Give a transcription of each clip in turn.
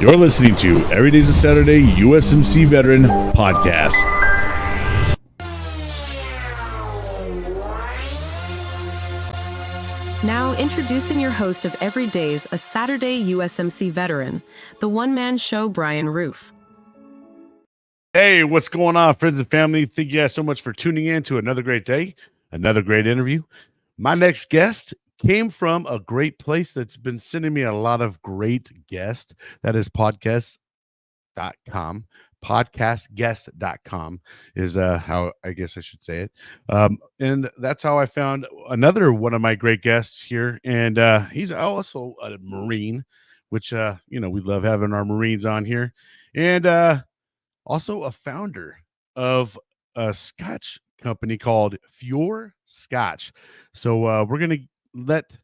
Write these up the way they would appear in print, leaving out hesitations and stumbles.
You're listening to Every Day's a Saturday USMC Veteran Podcast. Now introducing your host of Every Day's a Saturday USMC Veteran, the one-man show, Brian Roof. Hey, what's going on, friends and family? Thank you guys so much for tuning in to another great day, another great interview. My next guest came from a great place that's been sending me a lot of great guests. That is podcastguest.com. Podcastguest.com is how I guess I should say it. And that's how I found another one of my great guests here. And he's also a Marine, which we love having our Marines on here. And also a founder of a Scotch company called Fior Scotch. So we're going to let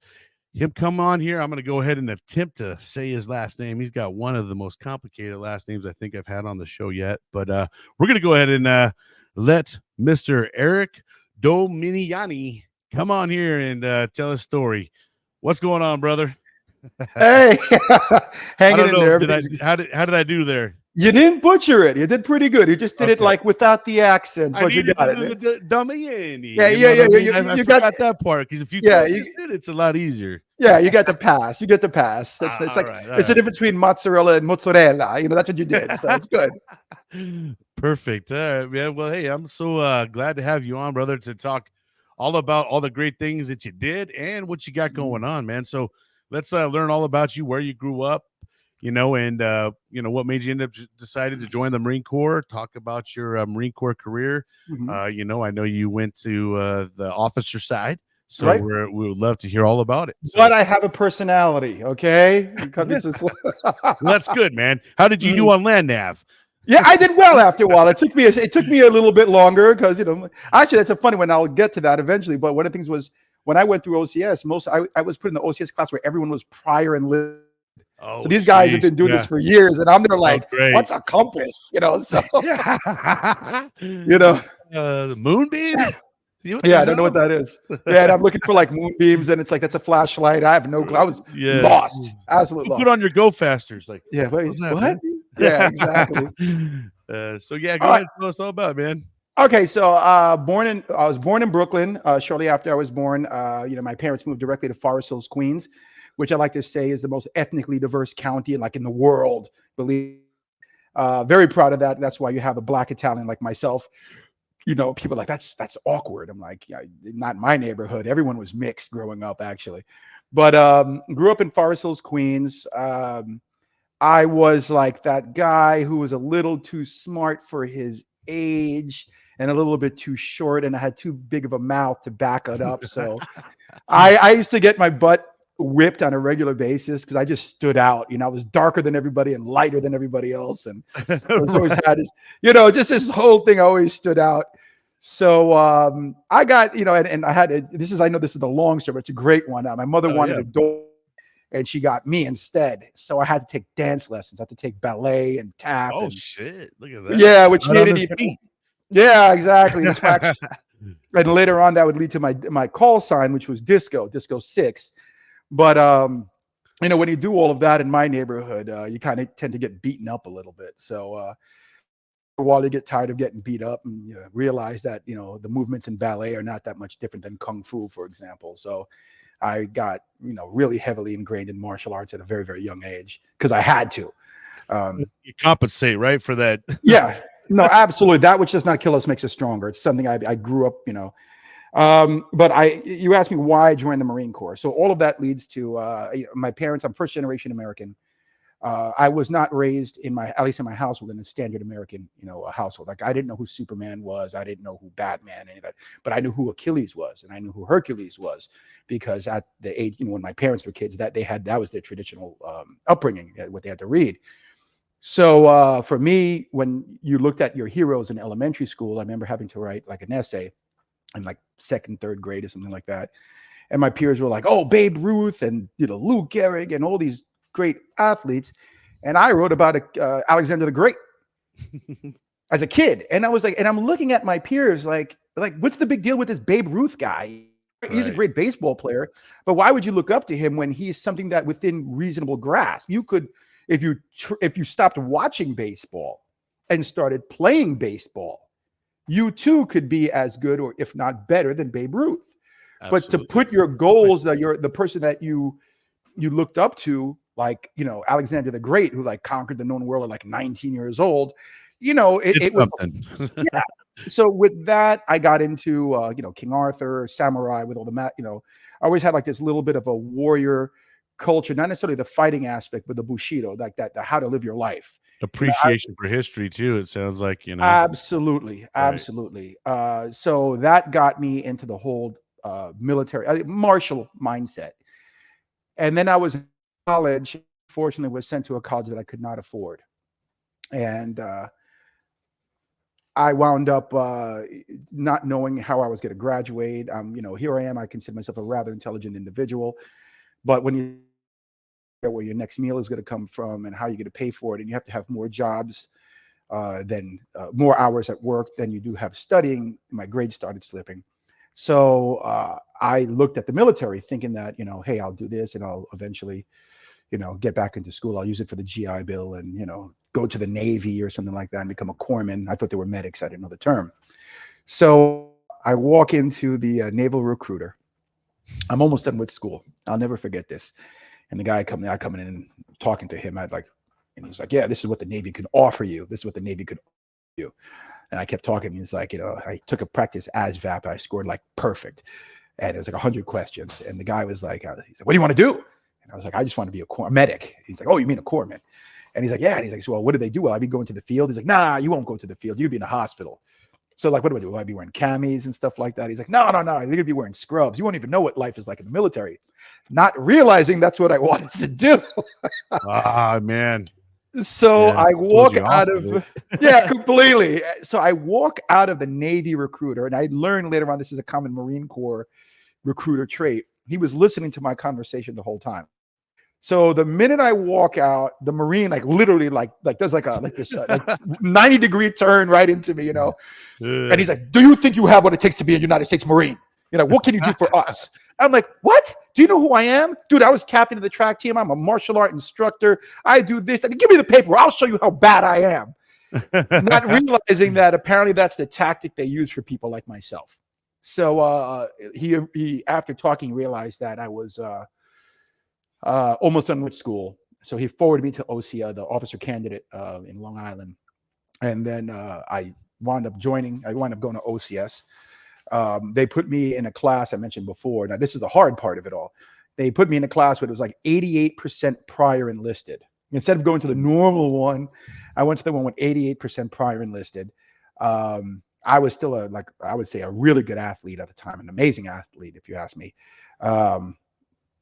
him come on here. I'm going to go ahead and attempt to say his last name. He's got one of the most complicated last names I think I've had on the show yet. But we're going to go ahead and let Mr. Eric Dominijanni come on here and tell his story. What's going on, brother? Hey, hanging in there. How did I do there? You didn't butcher it. You did pretty good. You just did it like without the accent, but you got it. Dominijanni. Yeah. I forgot that part because if you it, it's a lot easier. Yeah, you got the pass. You get the pass. It's like it's the difference between mozzarella and mozzarella. That's what you did. So it's good. Perfect. All right, man. Well, hey, I'm so glad to have you on, brother, to talk all about all the great things that you did and what you got going on, man. So let's learn all about you, where you grew up. And what made you end up decided to join the Marine Corps. Talk about your Marine Corps career. Mm-hmm. I know you went to the officer side, so right. we would love to hear all about it. So. But I have a personality, okay? Well, that's good, man. How did you do on land nav? Yeah, I did well after a while. It took me a little bit longer because actually that's a funny one. I'll get to that eventually. But one of the things was when I went through OCS, I was put in the OCS class where everyone was prior and lived. So these guys have been doing this for years, and I'm there like, what's a compass? So the moonbeam. Yeah, I don't know what that is. Yeah, and I'm looking for like moonbeams, and it's like that's a flashlight. I have no clue. I was lost, absolutely lost. Put on your go fasters, like what? Yeah, exactly. Go ahead, tell us all about it, man. Okay, so I was born in Brooklyn. Shortly after I was born, my parents moved directly to Forest Hills, Queens, which I like to say is the most ethnically diverse county in the world. Very proud of that. That's why you have a Black Italian like myself. People are like, that's awkward. I'm like, yeah, not in my neighborhood. Everyone was mixed growing up, actually. But grew up in Forest Hills, Queens. I was like that guy who was a little too smart for his age and a little bit too short, and I had too big of a mouth to back it up. So I used to get my butt whipped on a regular basis because I just stood out. I was darker than everybody and lighter than everybody else, and I was always had this, just this whole thing always stood out. So I got, and I had I know this is the long story, but it's a great one. My mother wanted a daughter, and she got me instead. So I had to take dance lessons. I had to take ballet and tap. Oh shit! Look at that. Yeah, which made it even. Yeah, exactly. And later on, that would lead to my call sign, which was Disco 6. But, when you do all of that in my neighborhood, you kind of tend to get beaten up a little bit. So for a while, you get tired of getting beat up and realize that, the movements in ballet are not that much different than Kung Fu, for example. So I got, really heavily ingrained in martial arts at a very, very young age because I had to. You compensate, right, for that? Yeah. No, absolutely. That which does not kill us makes us stronger. It's something I grew up, But you asked me why I joined the Marine Corps. So all of that leads to my parents. I'm first generation American. I was not raised at least in my household, in a standard American, household. Like I didn't know who Superman was. I didn't know who Batman, any of that, but I knew who Achilles was, and I knew who Hercules was because at the age, when my parents were kids, that was their traditional upbringing, what they had to read. So for me, when you looked at your heroes in elementary school, I remember having to write like an essay in like second, third grade or something like that. And my peers were like, oh, Babe Ruth and, Lou Gehrig and all these great athletes. And I wrote about Alexander the Great as a kid. And I was like, and I'm looking at my peers like, what's the big deal with this Babe Ruth guy? He's a great baseball player, but why would you look up to him when he's something that within reasonable grasp? You could if you stopped watching baseball and started playing baseball, you too could be as good, or if not better, than Babe Ruth. But to Absolutely. put your goals, that you're the person that you looked up to, like, Alexander the Great, who like conquered the known world at like 19 years old, It's it was, something. yeah. So with that, I got into King Arthur, samurai, with all the I always had like this little bit of a warrior culture, not necessarily the fighting aspect, but the bushido, like that, the how to live your life. Appreciation for history too. It sounds like, Absolutely, absolutely. So that got me into the whole military, martial mindset. And then I was in college. Fortunately, was sent to a college that I could not afford, and I wound up not knowing how I was going to graduate. Here I am. I consider myself a rather intelligent individual, but when you where your next meal is going to come from and how you're going to pay for it, and you have to have more jobs than more hours at work than you do have studying, my grades started slipping. So I looked at the military thinking that, hey, I'll do this and I'll eventually, get back into school. I'll use it for the GI Bill and, go to the Navy or something like that and become a corpsman. I thought they were medics. I didn't know the term. So I walk into the naval recruiter. I'm almost done with school. I'll never forget this. And the guy I come in and talking to him, and he's like, yeah, this is what the Navy could offer you. This is what the Navy could offer you. And I kept talking. He's like, I took a practice ASVAB. I scored like perfect. And it was like 100 questions. And the guy was like, he's like, what do you want to do? And I was like, I just want to be a medic. He's like, oh, you mean a corpsman? And he's like, yeah. And he's like, so, well, what do they do? Will I be going to the field? He's like, nah, you won't go to the field. You'll be in a hospital. So like, what do I do? Will I be wearing camis and stuff like that? He's like, no, you're going to be wearing scrubs. You won't even know what life is like in the military. Not realizing that's what I wanted to do. Man. So I walk out of, completely. So I walk out of the Navy recruiter, and I learned later on, this is a common Marine Corps recruiter trait. He was listening to my conversation the whole time. So the minute I walk out, the Marine literally does like this 90-degree turn right into me, and he's like, do you think you have what it takes to be a United States Marine? What can you do for us? I'm like, what? Do you know who I am? Dude, I was captain of the track team. I'm a martial art instructor. I do this. Give me the paper. I'll show you how bad I am. Not realizing that apparently that's the tactic they use for people like myself. So he after talking, realized that I was almost done with school. So he forwarded me to OCA, the officer candidate in Long Island. And then I wound up going to OCS. They put me in a class I mentioned before. Now, this is the hard part of it all. They put me in a class where it was like 88% prior enlisted. Instead of going to the normal one, I went to the one with 88% prior enlisted. I was still I would say a really good athlete at the time, an amazing athlete, if you ask me. So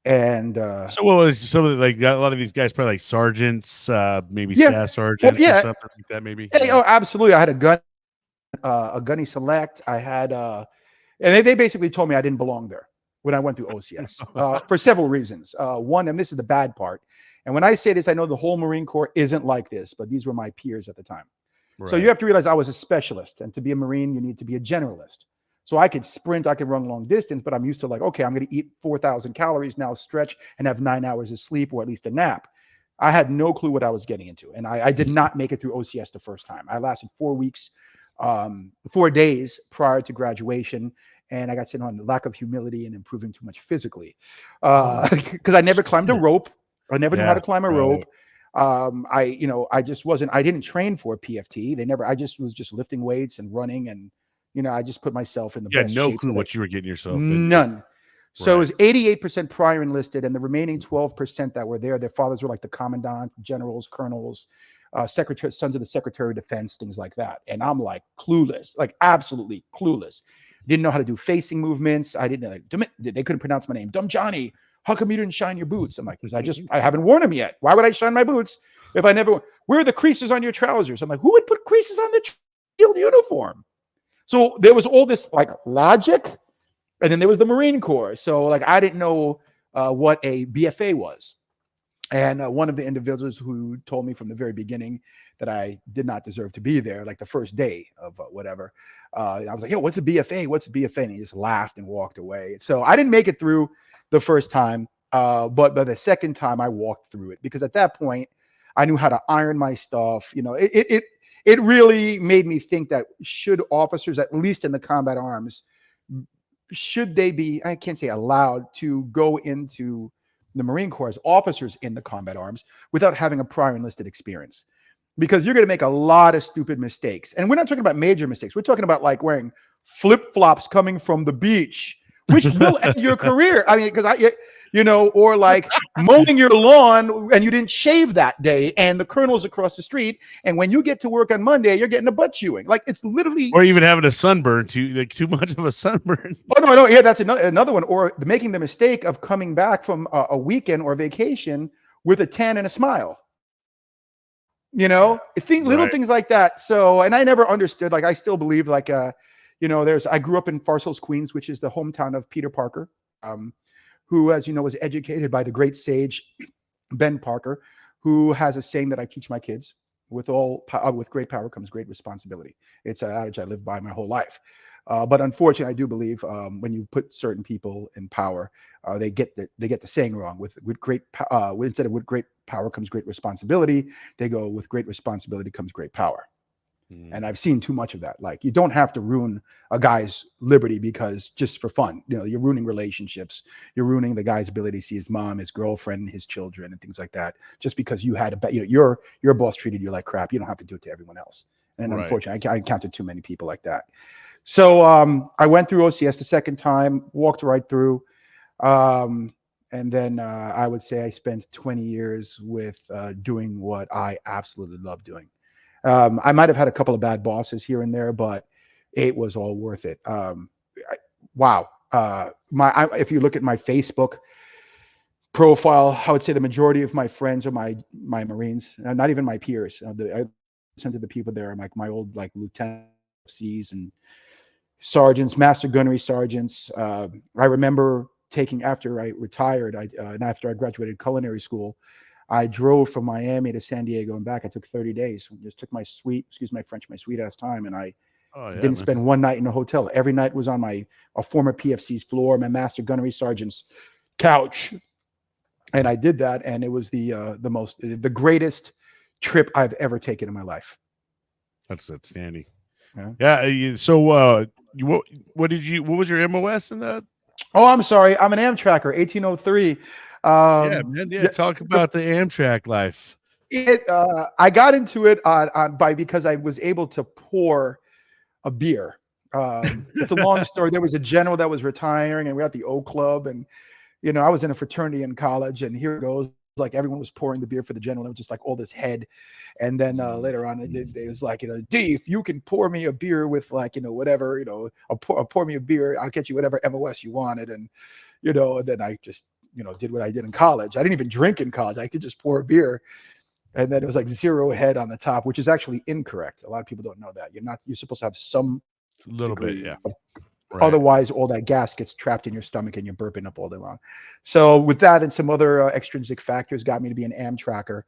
what was some of a lot of these guys probably like sergeants, maybe staff sergeants or something like that, maybe. Oh, absolutely. I had a gunny select. I had and they basically told me I didn't belong there when I went through OCS for several reasons. One, and this is the bad part, and when I say this, I know the whole Marine Corps isn't like this, but these were my peers at the time. Right. So you have to realize I was a specialist, and to be a Marine, you need to be a generalist. So I could sprint, I could run long distance, but I'm used to okay, I'm going to eat 4,000 calories now, stretch, and have 9 hours of sleep or at least a nap. I had no clue what I was getting into, and I did not make it through OCS the first time. I lasted 4 weeks, 4 days prior to graduation, and I got sent on the lack of humility and improving too much physically because I never climbed a rope. I never knew how to climb a rope. I just wasn't. I didn't train for PFT. I just was lifting weights and running, and I just put myself in the best no shape clue what you were getting yourself in. None. So it was 88% prior enlisted, and the remaining 12% that were there, their fathers were like the commandant, generals, colonels, sons of the Secretary of Defense, things like that. And I'm like clueless, like absolutely clueless. Didn't know how to do facing movements. I didn't they couldn't pronounce my name. Dumb Johnny, how come you didn't shine your boots? I'm like, because I haven't worn them yet. Why would I shine my boots if I never? Where are the creases on your trousers? I'm like, who would put creases on their field uniform? So there was all this logic, and then there was the Marine Corps. So I didn't know what a BFA was. And one of the individuals who told me from the very beginning that I did not deserve to be there, the first day of whatever, I was like, yo, what's a BFA? What's a BFA? And he just laughed and walked away. So I didn't make it through the first time, but by the second time I walked through it, because at that point I knew how to iron my stuff. It really made me think that should officers, at least in the combat arms, should they be, I can't say allowed to go into the Marine Corps as officers in the combat arms without having a prior enlisted experience? Because you're going to make a lot of stupid mistakes. And we're not talking about major mistakes. We're talking about like wearing flip-flops coming from the beach, which will end your career. I mean, because or like mowing your lawn and you didn't shave that day and the colonel's across the street. And when you get to work on Monday, you're getting a butt chewing. Like it's literally. Or even having a sunburn, too much of a sunburn. Oh, no. Yeah, that's another one. Or making the mistake of coming back from a weekend or vacation with a tan and a smile. Little things like that. So, and I never understood, like, I still believe like, I grew up in Forest Hills, Queens, which is the hometown of Peter Parker, who, as you know, was educated by the great sage, Ben Parker, who has a saying that I teach my kids: with great power comes great responsibility. It's an adage I live by my whole life. But unfortunately, I do believe when you put certain people in power, they get the saying wrong. Instead of with great power comes great responsibility, they go with great responsibility comes great power. And I've seen too much of that. Like, you don't have to ruin a guy's liberty because just for fun, you're ruining relationships. You're ruining the guy's ability to see his mom, his girlfriend, his children, and things like that. Just because you had your boss treated you like crap, you don't have to do it to everyone else. And unfortunately, I encountered too many people like that. So I went through OCS the second time, walked right through. And then I would say I spent 20 years with doing what I absolutely love doing. I might have had a couple of bad bosses here and there, but it was all worth it. Wow. If you look at my Facebook profile, I would say the majority of my friends are my Marines, not even my peers. I sent to the people there, like my old lieutenants and sergeants, master gunnery sergeants. I remember after I retired, and after I graduated culinary school, I drove from Miami to San Diego and back. I took 30 days. Just took my sweet ass time, and I didn't spend one night in a hotel. Every night was on a former PFC's floor, my master gunnery sergeant's couch, and I did that. And it was the greatest trip I've ever taken in my life. That's outstanding. Yeah. So, what was your MOS in that? Oh, I'm sorry. I'm an Amtracker, 1803. Talk about the Amtrak life. I got into it because I was able to pour a beer. It's a long story. There was a general that was retiring, and we were at the O Club, and I was in a fraternity in college, and here it goes. Like, everyone was pouring the beer for the general. It was just like all this head. And then later on, it was like, D, if you can pour me a beer with whatever, I'll pour me a beer. I'll get you whatever MOS you wanted. And, and then I just, did what I did in college. I didn't even drink in college. I could just pour a beer. And then it was like 0 head on the top, which is actually incorrect. A lot of people don't know that. You're supposed to have some little bit. Yeah. Right. Otherwise, all that gas gets trapped in your stomach and you're burping up all day long. So with that and some other extrinsic factors got me to be an Amtracker.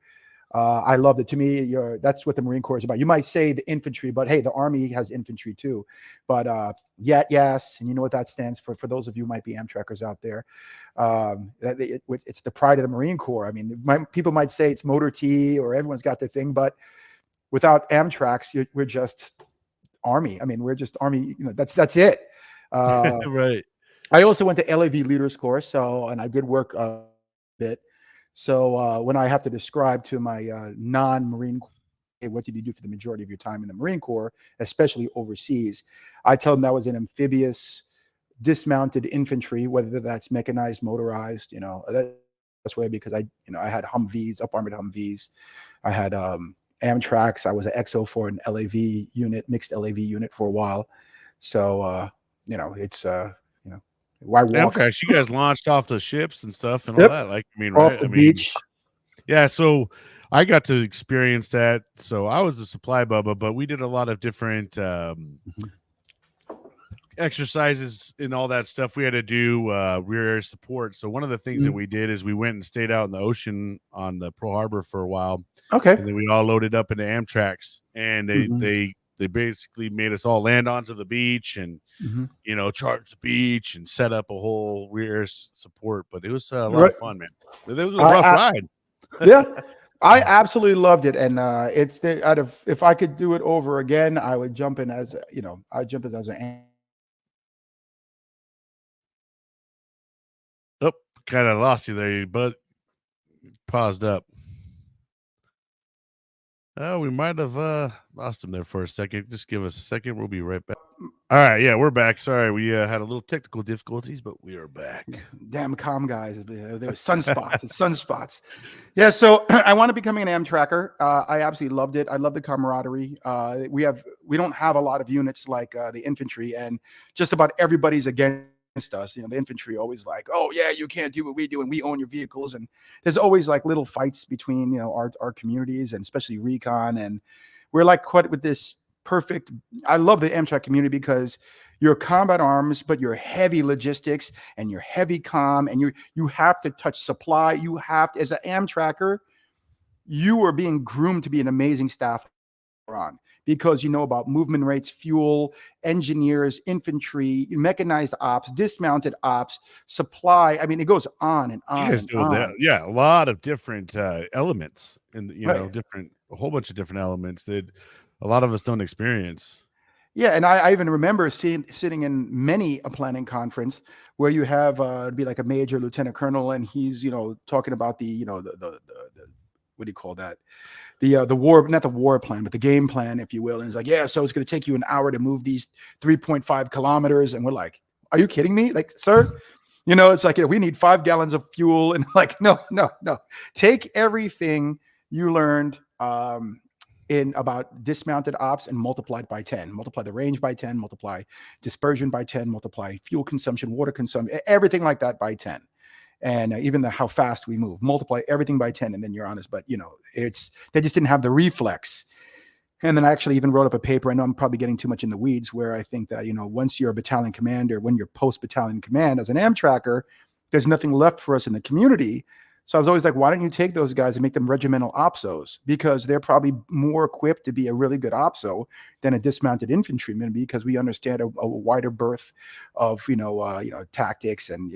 I loved it. To me, that's what the Marine Corps is about. You might say the infantry, but hey, the Army has infantry too. But YAS, and you know what that stands for those of you who might be Amtrackers out there. It's the pride of the Marine Corps. I mean, people might say it's Motor T or everyone's got their thing, but without Amtraks, we're just Army. I mean, we're just Army. That's it. Right. I also went to LAV Leaders Course, and I did work a bit. So when I have to describe to my non-Marine Corps, hey, what did you do for the majority of your time in the Marine Corps, especially overseas, I tell them that was an amphibious, dismounted infantry, whether that's mechanized, motorized. That's way because I had Humvees, up-armored Humvees. I had Amtraks. I was an XO for an LAV unit, mixed LAV unit for a while. So it's why walk? Amtraks, you guys launched off the ships and stuff and all that. Like, off the beach. Yeah, so I got to experience that. So I was a supply bubba, but we did a lot of different exercises and all that stuff. We had to do rear air support. So one of the things that we did is we went and stayed out in the ocean on the Pearl Harbor for a while. Okay. And then we all loaded up into Amtraks, and they basically made us all land onto the beach and, charge the beach and set up a whole rear support. But it was a lot of fun, man. It was a rough ride. Yeah. I absolutely loved it, and it's the out of if I could do it over again, I would jump in as I'd jump in as an. Oh, kind of lost you there, but paused up. Oh, we might have lost him there for a second. Just give us a second. We'll be right back. All right, yeah, we're back. Sorry, we had a little technical difficulties, but we are back. Damn calm guys. There were sunspots. It's sunspots. Yeah, so I want to becoming an Amtracker. I absolutely loved it. I love the camaraderie. We don't have a lot of units like the infantry, and just about everybody's against us. The infantry always like, oh yeah, you can't do what we do, and we own your vehicles. And there's always like little fights between our communities, and especially recon. And we're like quite with this perfect. I love the Amtrak community because you're combat arms, but you're heavy logistics and you're heavy comm, and you have to touch supply. You have to, as an Amtracker, you are being groomed to be an amazing staff on because you know about movement rates, fuel, engineers, infantry, mechanized ops, dismounted ops, supply. I mean, it goes on and on. You guys and do on. that, yeah, a lot of different elements, and Right. a whole bunch of different elements that a lot of us don't experience. Yeah, and I even remember sitting in many a planning conference where you have it'd be like a major, lieutenant colonel, and he's talking about the the what do you call that? The war, not the war plan, but the game plan, if you will. And it's like, yeah, so it's going to take you an hour to move these 3.5 kilometers, and we're like, are you kidding me? Like, sir, it's like we need 5 gallons of fuel, and like, no. Take everything you learned in about dismounted ops and multiply it by 10, multiply the range by 10, multiply dispersion by 10, multiply fuel consumption, water consumption, everything like that by 10. And even how fast we move, multiply everything by 10, and then you're honest. But they just didn't have the reflex. And then I actually even wrote up a paper. I know I'm probably getting too much in the weeds, where I think that once you're a battalion commander, when you're post battalion command as an Amtracker, there's nothing left for us in the community. So I was always like, why don't you take those guys and make them regimental opsos? Because they're probably more equipped to be a really good opso than a dismounted infantryman, because we understand a wider berth of tactics and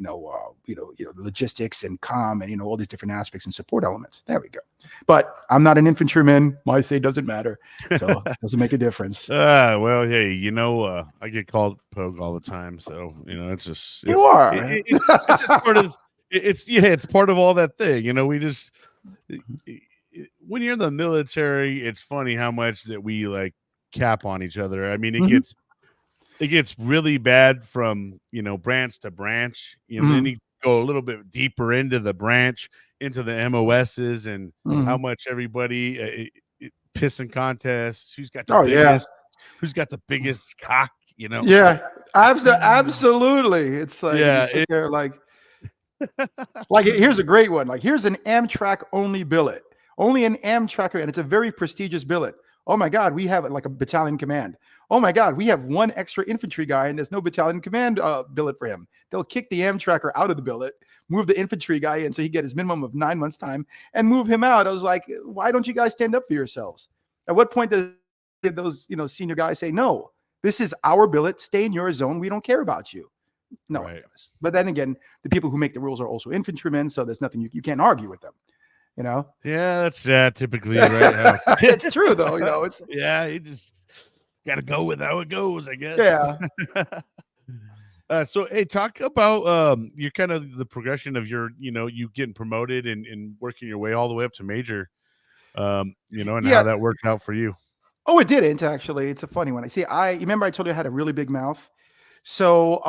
logistics and comm and all these different aspects and support elements. There we go. But I'm not an infantryman. My say doesn't matter, so it doesn't make a difference. Well, hey, I get called Pogue all the time, so it's just You are. it's just part of. It's part of all that thing. We just when you're in the military, it's funny how much that we like cap on each other. I mean, it gets really bad from branch to branch. Then you go a little bit deeper into the branch, into the MOSs, and how much everybody pissing contests. Who's got the biggest? Who's got the biggest cock? Yeah, absolutely. It's like you sit there like. Like here's a great one. Like here's an Amtrak only billet, only an Amtracker, and it's a very prestigious billet. Oh my God, we have like a battalion command. Oh my God, we have one extra infantry guy, and there's no battalion command billet for him. They'll kick the Amtracker out of the billet, move the infantry guy in, so he get his minimum of 9 months time, and move him out. I was like, why don't you guys stand up for yourselves? At what point does those senior guys say, no, this is our billet, stay in your zone, we don't care about you? No, right. But then again, the people who make the rules are also infantrymen, so there's nothing you can't argue with them. Yeah, that's typically right. It's true though. It's you just got to go with how it goes, I guess. Yeah. So, hey, talk about your kind of the progression of your, you getting promoted and working your way all the way up to major, and how that worked out for you. Oh, it didn't actually. It's a funny one. You remember I told you I had a really big mouth. So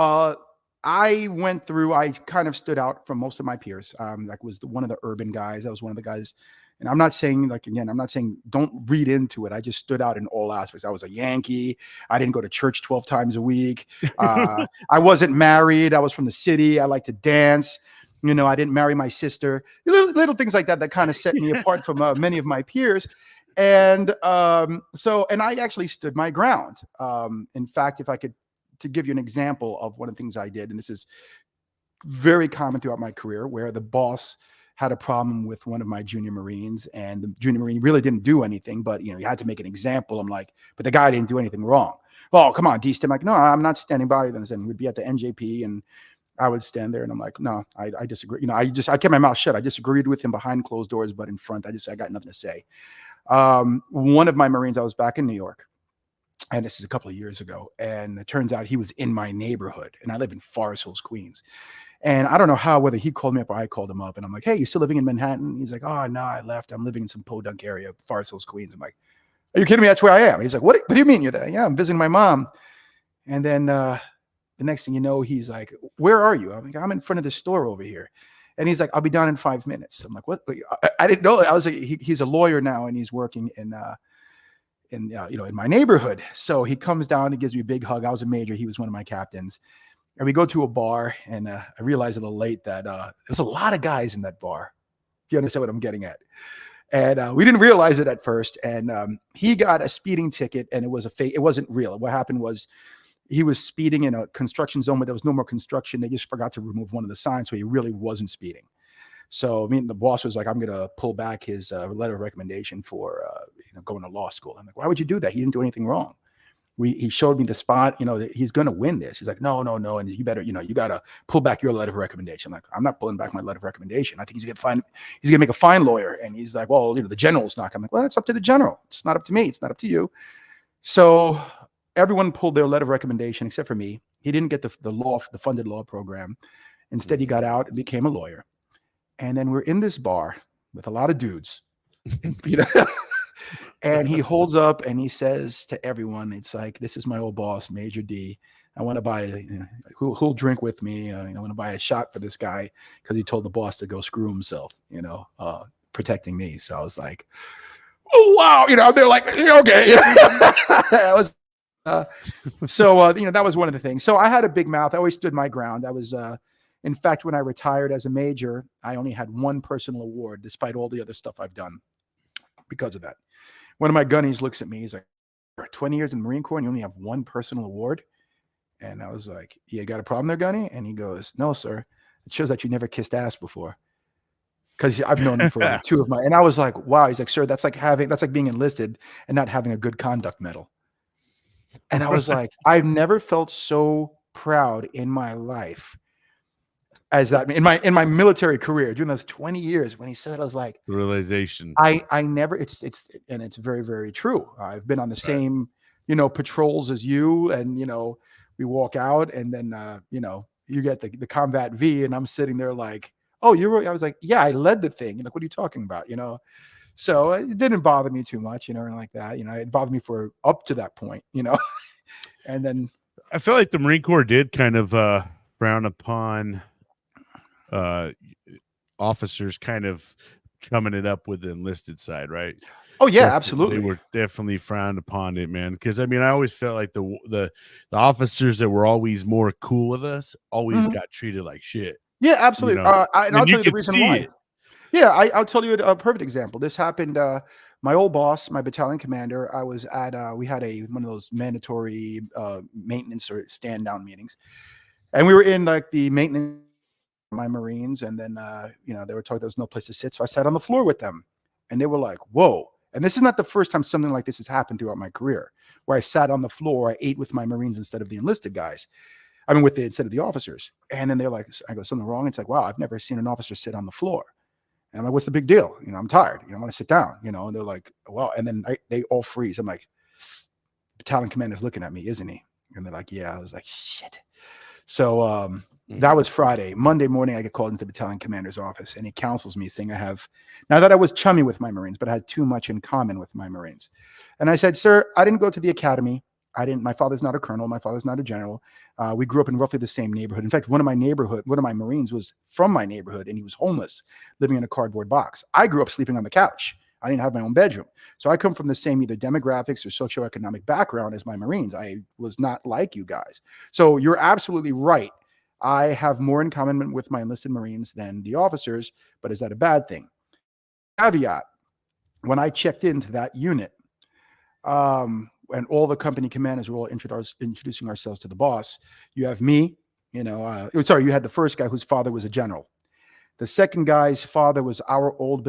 I kind of stood out from most of my peers. Like was one of the urban guys. I was one of the guys, and I'm not saying don't read into it. I just stood out in all aspects. I was a Yankee. I didn't go to church 12 times a week. I wasn't married. I was from the city. I like to dance. I didn't marry my sister. Little things like that kind of set me apart from many of my peers. And and I actually stood my ground. In fact, if I could, to give you an example of one of the things I did, and this is very common throughout my career, where the boss had a problem with one of my junior Marines, and the junior Marine really didn't do anything, but you had to make an example. I'm like, but the guy didn't do anything wrong. Oh, come on, D-Stim. Like, no, I'm not standing by you. Then we'd be at the NJP, and I would stand there and I'm like, no, I disagree. I kept my mouth shut. I disagreed with him behind closed doors, but in front, I got nothing to say. One of my Marines, I was back in New York, and this is a couple of years ago, and it turns out he was in my neighborhood, and I live in Forest Hills, Queens. And I don't know whether he called me up or I called him up, and I'm like, hey, you still living in Manhattan? He's like, oh, no, I left. I'm living in some podunk area, Forest Hills, Queens. I'm like, are you kidding me? That's where I am. He's like, what do you mean you're there? Yeah, I'm visiting my mom. And then the next thing you know, he's like, where are you? I'm like, I'm in front of the store over here. And he's like, I'll be down in 5 minutes. I'm like, what? I didn't know. I was like, he's a lawyer now, and he's working in my neighborhood. So he comes down, he gives me a big hug. I was a major. He was one of my captains. And we go to a bar, and I realized a little late that there's a lot of guys in that bar, if you understand what I'm getting at. And we didn't realize it at first. And he got a speeding ticket, and it was a fake. It wasn't real. What happened was he was speeding in a construction zone, but there was no more construction. They just forgot to remove one of the signs, so he really wasn't speeding. So the boss was like, I'm going to pull back his letter of recommendation for going to law school. I'm like, why would you do that? He didn't do anything wrong. He showed me the spot, that he's going to win this. He's like, no. And you better, you got to pull back your letter of recommendation. I'm like, I'm not pulling back my letter of recommendation. I think he's going to make a fine lawyer. And he's like, well, the general's not. I'm like, well, it's up to the general. It's not up to me. It's not up to you. So everyone pulled their letter of recommendation except for me. He didn't get the funded law program. Instead, he got out and became a lawyer. And then we're in this bar with a lot of dudes. And he holds up and he says to everyone, it's like, this is my old boss, Major D. I want to buy, who'll drink with me? I want to buy a shot for this guy because he told the boss to go screw himself, protecting me. So I was like, oh, wow. They're like, okay. I was, that was one of the things. So I had a big mouth. I always stood my ground. I was, in fact, when I retired as a major, I only had one personal award, despite all the other stuff I've done because of that. One of my gunnies looks at me. He's like, 20 years in the Marine Corps and you only have one personal award? And I was like, you got a problem there, gunny? And he goes, no, sir. It shows that you never kissed ass before. Because I've known him for two of my, and I was like, wow. He's like, sir, that's like being enlisted and not having a good conduct medal. And I was like, I've never felt so proud in my life as that in my military career during those 20 years. When he said it, I was like, realization. I never, it's very, very true. I've been on the same, patrols as you, and, we walk out and then, you get the combat V and I'm sitting there like, oh, I was like, yeah, I led the thing. Like, what are you talking about? So it didn't bother me too much, or like that, it bothered me for up to that point, and then I feel like the Marine Corps did kind of frown upon officers kind of chumming it up with the enlisted side, right? Oh yeah, absolutely. They were definitely frowned upon it, man. Because I always felt like the officers that were always more cool with us always got treated like shit. Yeah, absolutely. I'll tell you the reason why. It. Yeah, I'll tell you a perfect example. This happened. My old boss, my battalion commander, I was at. We had one of those mandatory maintenance or stand down meetings, and we were in like the maintenance. My Marines, and then they were told there was no place to sit, so I sat on the floor with them, and they were like, whoa. And this is not the first time something like this has happened throughout my career, where I sat on the floor, I ate with my Marines instead of the enlisted guys, instead of the officers. And then they're like, I go, something wrong? It's like, wow, I've never seen an officer sit on the floor. And I'm like, what's the big deal? I'm tired, I want to sit down, and they're like, well, and then they all freeze. I'm like, battalion commander's looking at me, isn't he? And they're like, yeah. I was like, shit. So that was Friday. Monday morning, I get called into the battalion commander's office, and he counsels me, saying now that I was chummy with my Marines, but I had too much in common with my Marines. And I said, sir, I didn't go to the academy. My father's not a colonel. My father's not a general. We grew up in roughly the same neighborhood. In fact, one of my Marines was from my neighborhood, and he was homeless, living in a cardboard box. I grew up sleeping on the couch. I didn't have my own bedroom. So I come from the same either demographics or socioeconomic background as my Marines. I was not like you guys. So you're absolutely right. I have more in common with my enlisted Marines than the officers, but is that a bad thing? Caveat, when I checked into that unit, and all the company commanders were all introducing ourselves to the boss, you have me, you had the first guy whose father was a general. The second guy's father was our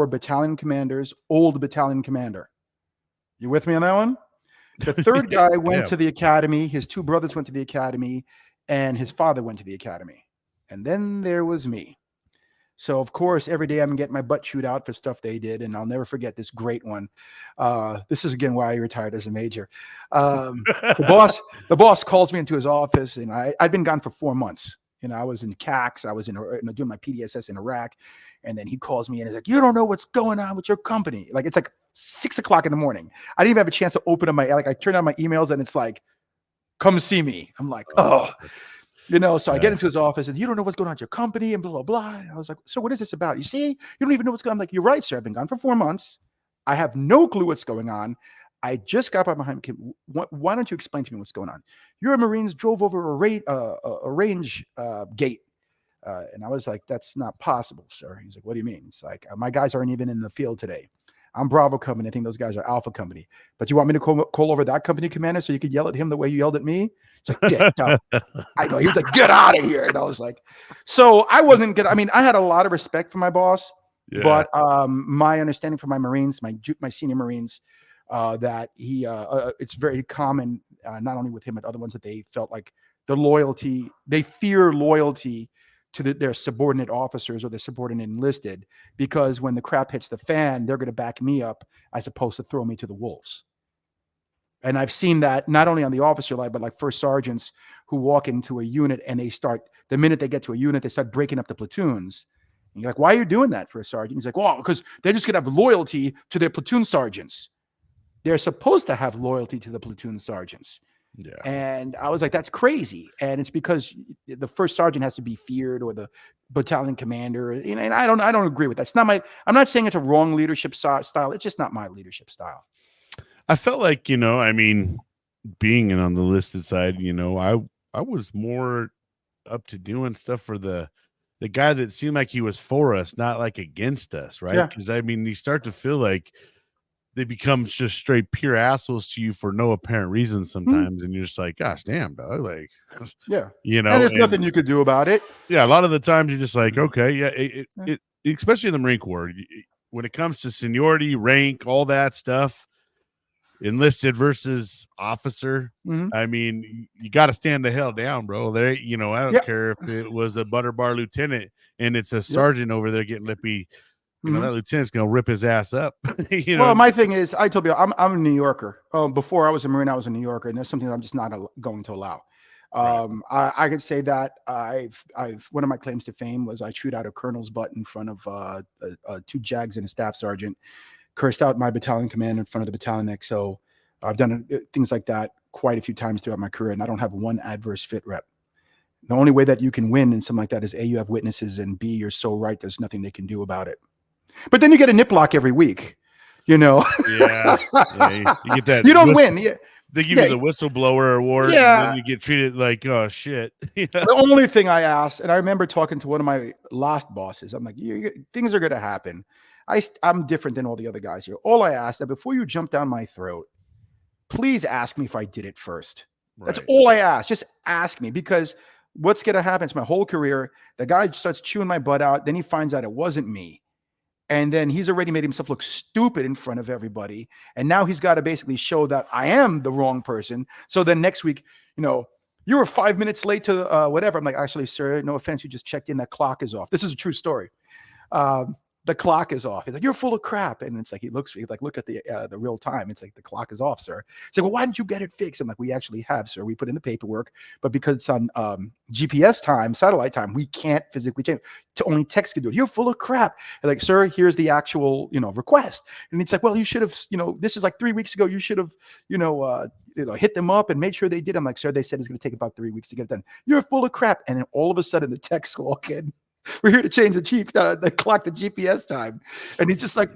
battalion commander's old battalion commander. You with me on that one? The third guy went to the academy. His two brothers went to the academy, and his father went to the academy. And then there was me. So of course, every day I'm getting my butt chewed out for stuff they did, and I'll never forget this great one. This is again why I retired as a major. The boss calls me into his office, and I'd been gone for 4 months. I was in CAX, I was doing my PDSS in Iraq, and then he calls me and he's like, "You don't know what's going on with your company." Like it's like 6 o'clock in the morning. I didn't even have a chance to open up I turned on my emails, and it's like, "Come see me." I'm like, oh. So I get into his office and, "You don't know what's going on at your company," and blah, blah, blah. And I was like, "So what is this about? You see, you don't even know what's going on." I'm like, "You're right, sir. I've been gone for 4 months. I have no clue what's going on. I just got by behind him. Why don't you explain to me what's going on? Your Marines drove over a range gate." And I was like, "That's not possible, sir." He's like, "What do you mean?" It's like, "My guys aren't even in the field today. I'm Bravo Company. I think those guys are Alpha Company. But you want me to call over that company commander so you could yell at him the way you yelled at me?" It's like, "Get out." I know. He was like, "Get out of here." And I was like, so I wasn't good. I mean, I had a lot of respect for my boss, but my understanding from my Marines, my senior Marines, that it's very common, not only with him, but other ones, that they felt like they fear loyalty to their subordinate officers or their subordinate enlisted, because when the crap hits the fan, they're going to back me up as opposed to throw me to the wolves. And I've seen that not only on the officer line, but like first sergeants who walk into a unit and the minute they get to a unit, they start breaking up the platoons. And you're like, "Why are you doing that for a sergeant?" He's like, "Well, because they're just going to have loyalty to their platoon sergeants. They're supposed to have loyalty to the platoon sergeants." Yeah. And I was like, "That's crazy." And it's because the first sergeant has to be feared, or the battalion commander. And I don't agree with that. I'm not saying it's a wrong leadership style. It's just not my leadership style. I felt like, I mean, being in on the listed side, I was more up to doing stuff for the guy that seemed like he was for us, not like against us, right? Yeah. Because I mean, you start to feel like they become just straight pure assholes to you for no apparent reason sometimes, and you're just like, "Gosh damn, dog!" Like, Yeah. And there's nothing you could do about it. Yeah, a lot of the times you're just like, okay, yeah, it especially in the Marine Corps, when it comes to seniority, rank, all that stuff, enlisted versus officer. I mean, you got to stand the hell down, bro. There, I don't care if it was a butter bar lieutenant and it's a sergeant over there getting lippy. That lieutenant's gonna rip his ass up. Well, my thing is, I told you, I'm a New Yorker. Before I was a Marine, I was a New Yorker, and there's something I'm just not going to allow. I could say that I've one of my claims to fame was I chewed out a colonel's butt in front of 2 JAGs and a staff sergeant, cursed out my battalion commander in front of the battalion XO. I've done things like that quite a few times throughout my career, and I don't have one adverse fit rep. The only way that you can win in something like that is A, you have witnesses, and B, you're so right, there's nothing they can do about it. But then you get a nip lock every week, Yeah, you get that. You don't win. Yeah. They give you the whistleblower award, and then you get treated like, oh shit. The only thing I asked, and I remember talking to one of my last bosses, I'm like, things are going to happen. I'm different than all the other guys here. All I asked, that before you jump down my throat, please ask me if I did it first. Right. That's all I asked. Just ask me, because what's going to happen? It's my whole career. The guy starts chewing my butt out. Then he finds out it wasn't me. And then he's already made himself look stupid in front of everybody. And now he's got to basically show that I am the wrong person. So then next week, you were 5 minutes late to whatever. I'm like, "Actually, sir, no offense, you just checked in. That clock is off." This is a true story. The clock is off. He's like, "You're full of crap." And it's like, he's like, "Look at the real time." It's like, "The clock is off, sir." He's like, "Well, why didn't you get it fixed?" I'm like, "We actually have, sir. We put in the paperwork, but because it's on GPS time, satellite time, we can't physically change it. Only text can do it." "You're full of crap." I'm like, "Sir, here's the actual, request." And it's like, "Well, you should have, this is like 3 weeks ago. You should have, hit them up and made sure they did." I'm like, "Sir, they said it's going to take about 3 weeks to get it done." "You're full of crap." And then all of a sudden the texts walk in. "We're here to change the clock to GPS time." And he's just like,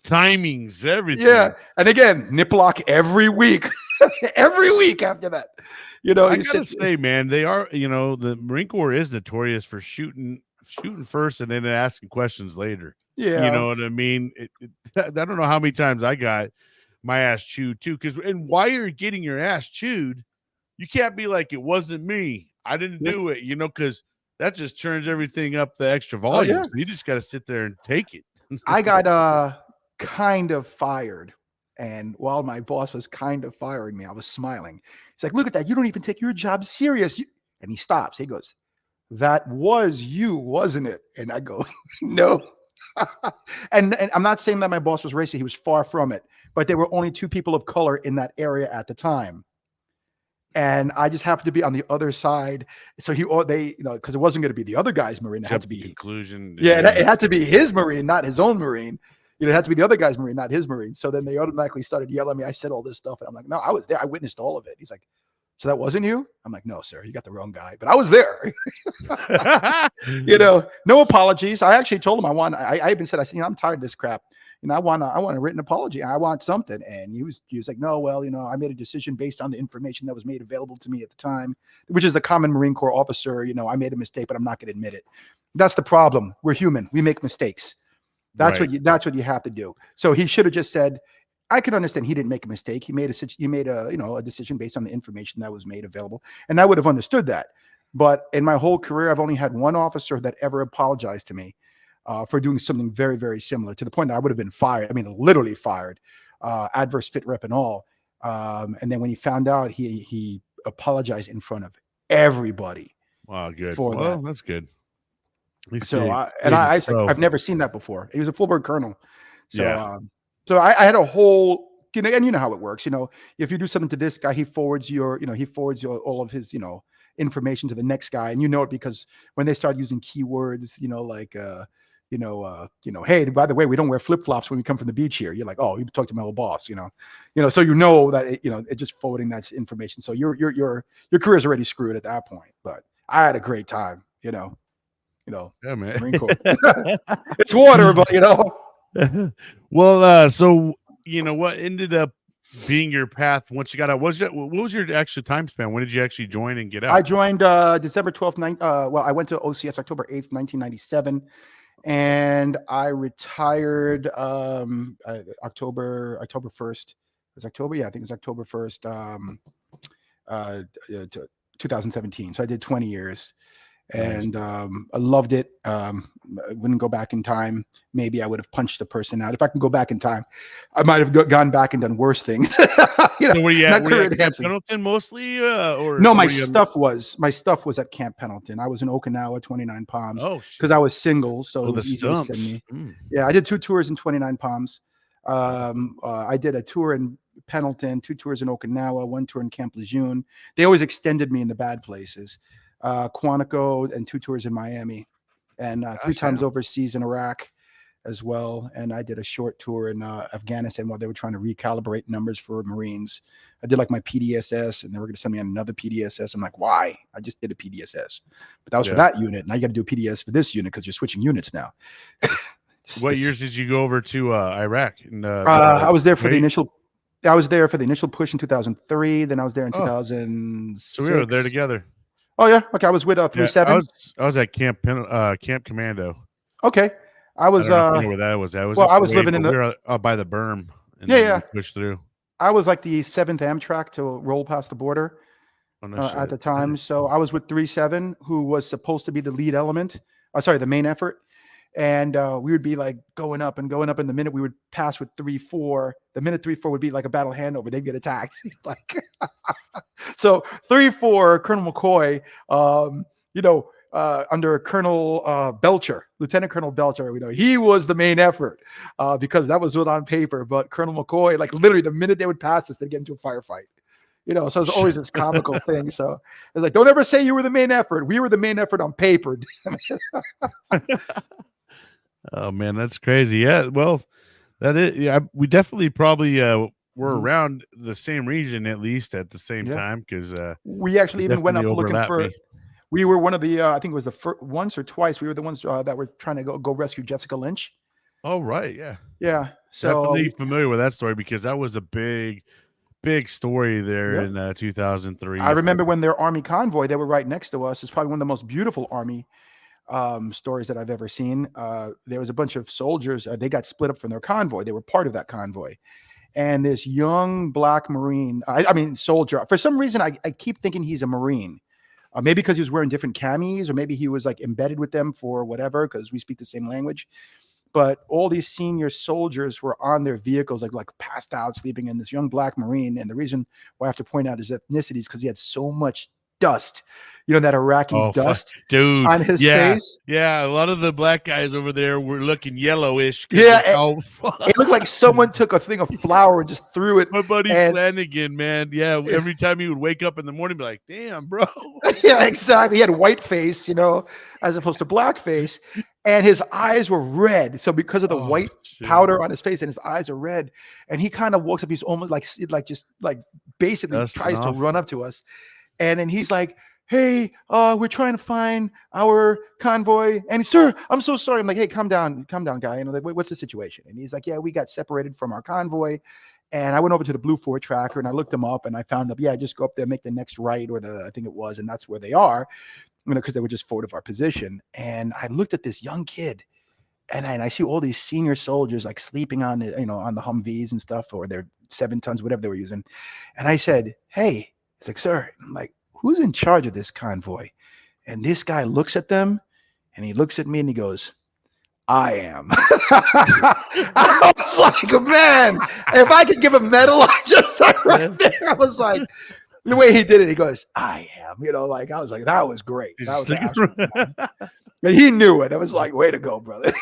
timings, everything. Yeah. And again, nip lock every week. Every week after that. I gotta say, man, they are, the Marine Corps is notorious for shooting first and then asking questions later. Yeah. You know what I mean? I don't know how many times I got my ass chewed too. And while you're getting your ass chewed, you can't be like, "It wasn't me. I didn't do it," because that just turns everything up the extra volume. Oh, yeah. So you just got to sit there and take it. I got kind of fired And while my boss was kind of firing me, I was smiling. He's like, look at that. You don't even take your job serious. And he stops. He goes, that was you, wasn't it? And I go, no. and I'm not saying that my boss was racist. He was far from it. But there were only 2 people of color in that area at the time. And I just happened to be on the other side. So because it wasn't going to be the other guy's Marine. It had to be conclusion. Yeah, it had to be his Marine, not his own Marine. It had to be the other guy's Marine, not his Marine. So then they automatically started yelling at me. I said all this stuff. And I'm like, no, I was there. I witnessed all of it. He's like, so that wasn't you? I'm like, no, sir, you got the wrong guy. But I was there. No apologies. I actually told him I even said, I'm tired of this crap. I want a written apology. I want something. And he was like, no, well, I made a decision based on the information that was made available to me at the time, which is the common Marine Corps officer. I made a mistake, but I'm not going to admit it. That's the problem. We're human. We make mistakes. That's what you have to do. So he should have just said, I can understand he didn't make a mistake. He made a decision based on the information that was made available. And I would have understood that. But in my whole career, I've only had one officer that ever apologized to me for doing something very, very similar, to the point that I would have been fired. I mean, literally fired, adverse fit rep and all. And then when he found out, he apologized in front of everybody. Wow, good. Well, that's good. I've never seen that before. He was a full bird colonel. So, so I had a whole, and you know how it works. If you do something to this guy, he forwards all of his, information to the next guy, and it because when they start using keywords, hey, by the way, we don't wear flip flops when we come from the beach here. You're like, oh, you talked to my old boss, so that it's just forwarding that information. So your career is already screwed at that point. But I had a great time, yeah, man. Marine Corps. It's water, but Well, so what ended up being your path once you got out? What was your actual time span? When did you actually join and get out? I joined December 12th. I went to OCS October 8th, 1997, and I retired October 1st. It was October, yeah, I think it was October 1st, 2017. So I did 20 years. And I loved it. I wouldn't go back in time. Maybe I would have punched the person out. If I can go back in time, I might have gone back and done worse things. So were you at Camp Pendleton mostly? Or no, my stuff was at Camp Pendleton. I was in Okinawa, 29 Palms. Oh, because I was single, so it was easy to stumps. send me. Yeah, I did 2 tours in 29 Palms. I did a tour in Pendleton, 2 tours in Okinawa, 1 tour in Camp Lejeune. They always extended me in the bad places. Quantico, and 2 tours in Miami, and 3 times overseas in Iraq as well. And I did a short tour in Afghanistan while they were trying to recalibrate numbers for Marines. I did like my PDSS, and they were going to send me on another PDSS. I'm like, why? I just did a PDSS, but that was for that unit. Now you got to do a PDS for this unit because you're switching units now. What years did you go over to Iraq? I was there for the initial. I was there for the initial push in 2003. Then I was there in 2006. So we were there together. Oh yeah, okay. I was with 37. I was at Camp Commando. Okay, I was. I don't know where that was. I was living in we were by the berm. And pushed through. I was like the 7th Amtrak to roll past the border at the time. So I was with 37, who was supposed to be the lead element. The main effort. And we would be like going up. And the minute we would pass with 3-4, the minute 3-4 would be like a battle handover. They'd get attacked. So 3-4, Colonel McCoy, under Colonel Belcher, Lieutenant Colonel Belcher, he was the main effort because that was what on paper. But Colonel McCoy, like literally the minute they would pass us, they'd get into a firefight. So it's always this comical thing. So it's like, don't ever say you were the main effort. We were the main effort on paper. Oh man, that's crazy. Yeah, well, that is. Yeah, we definitely probably were around the same region at least at the same time because we actually even went up looking for. We were one of the. I think it was the first once or twice. We were the ones that were trying to go rescue Jessica Lynch. Oh right, yeah, yeah. So definitely familiar with that story because that was a big story there in 2003. I remember when their Army convoy, they were right next to us. It's probably one of the most beautiful Army stories that I've ever seen. There was a bunch of soldiers. They got split up from their convoy. They were part of that convoy. And this young black Marine, soldier, for some reason, I keep thinking he's a Marine. Maybe because he was wearing different camis, or maybe he was like embedded with them for whatever, because we speak the same language. but all these senior soldiers were on their vehicles, like passed out, sleeping, in this young black Marine. And the reason why I have to point out his ethnicity is because he had so much dust, that Iraqi Oh, fuck, dust dude. on his Yeah. face. Yeah. A lot of the black guys over there were looking yellowish. Yeah, Oh, fuck. it looked like someone took a thing of flour and just threw it. My buddy and, Flanagan, man. Yeah. Every time he would wake up in the morning, be like, damn, bro. Yeah, exactly. He had white face, as opposed to black face, and his eyes were red. So because of the white powder on his face, and his eyes are red, and he kind of walks up. He's almost like basically Dusting tries to off. run up to us, and then he's like, "Hey, we're trying to find our convoy." And sir, I'm so sorry. I'm like, "Hey, calm down, guy. Like, what's the situation?" And he's like, "Yeah, we got separated from our convoy." And I went over to the Blue Fort tracker and I looked them up and I found them. Yeah, just go up there, make the next right, I think it was, and that's where they are, because they were just forward of our position. And I looked at this young kid, and I see all these senior soldiers like sleeping on the, on the Humvees and stuff, or their 7 tons, whatever they were using. And I said, "Hey," it's like, "Sir," and I'm like, "Who's in charge of this convoy?" And this guy looks at them, and he looks at me, and he goes, "I am." I was like, man, if I could give a medal, I just right there. I was like, the way he did it, he goes, "I am," like, I was like, that was great. That was absolutely fun. And he knew it. I was like, way to go, brother.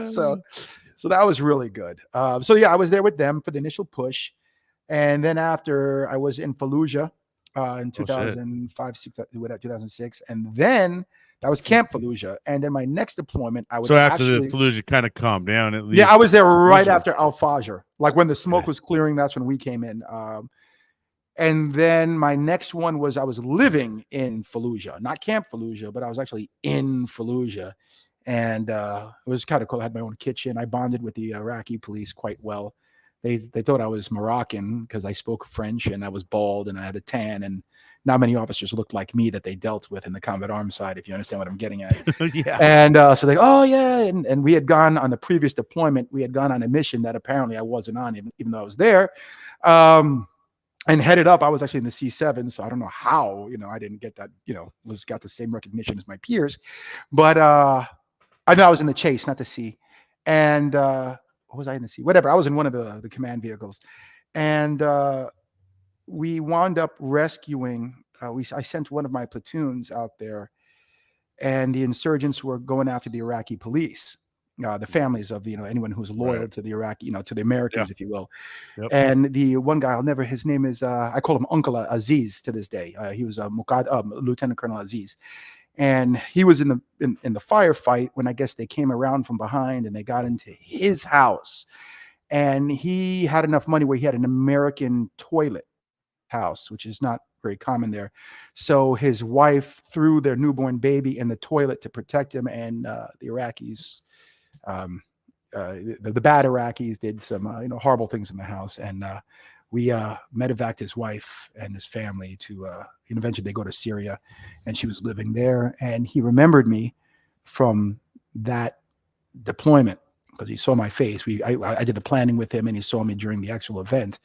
So that was really good. So yeah, I was there with them for the initial push. And then after, I was in Fallujah in 2005, 2006. And then that was Camp Fallujah. And then my next deployment, I was so after the Fallujah kind of calmed down, at least. Yeah, I was there right after Al-Fajr. Like when the smoke was clearing, that's when we came in. And then my next one was, I was living in Fallujah, not Camp Fallujah, but I was actually in Fallujah. And it was kind of cool. I had my own kitchen. I bonded with the Iraqi police quite well. They thought I was Moroccan because I spoke French and I was bald and I had a tan, and not many officers looked like me that they dealt with in the combat arms side, if you understand what I'm getting at. Yeah. And so they, "Oh yeah," and we had gone on the previous deployment. We had gone on a mission that apparently I wasn't on, even though I was there. And headed up, I was actually in the C7, so I don't know how, I didn't get that, got the same recognition as my peers. But I know I was in the chase, not the C. And what was I in the C? Whatever. I was in one of the command vehicles. And we wound up rescuing, I sent one of my platoons out there, and the insurgents were going after the Iraqi police. The families of anyone who's loyal to the Iraqi, to the Americans, if you will. Yep. And the one guy, his name is, I call him Uncle Aziz to this day. He was Lieutenant Colonel Aziz, and he was in the firefight when I guess they came around from behind and they got into his house, and he had enough money where he had an American toilet house, which is not very common there. So his wife threw their newborn baby in the toilet to protect him, and the Iraqis. The bad Iraqis did some horrible things in the house, and we medevaced his wife and his family to eventually they go to Syria, and she was living there, and he remembered me from that deployment because he saw my face. I did the planning with him, and he saw me during the actual event.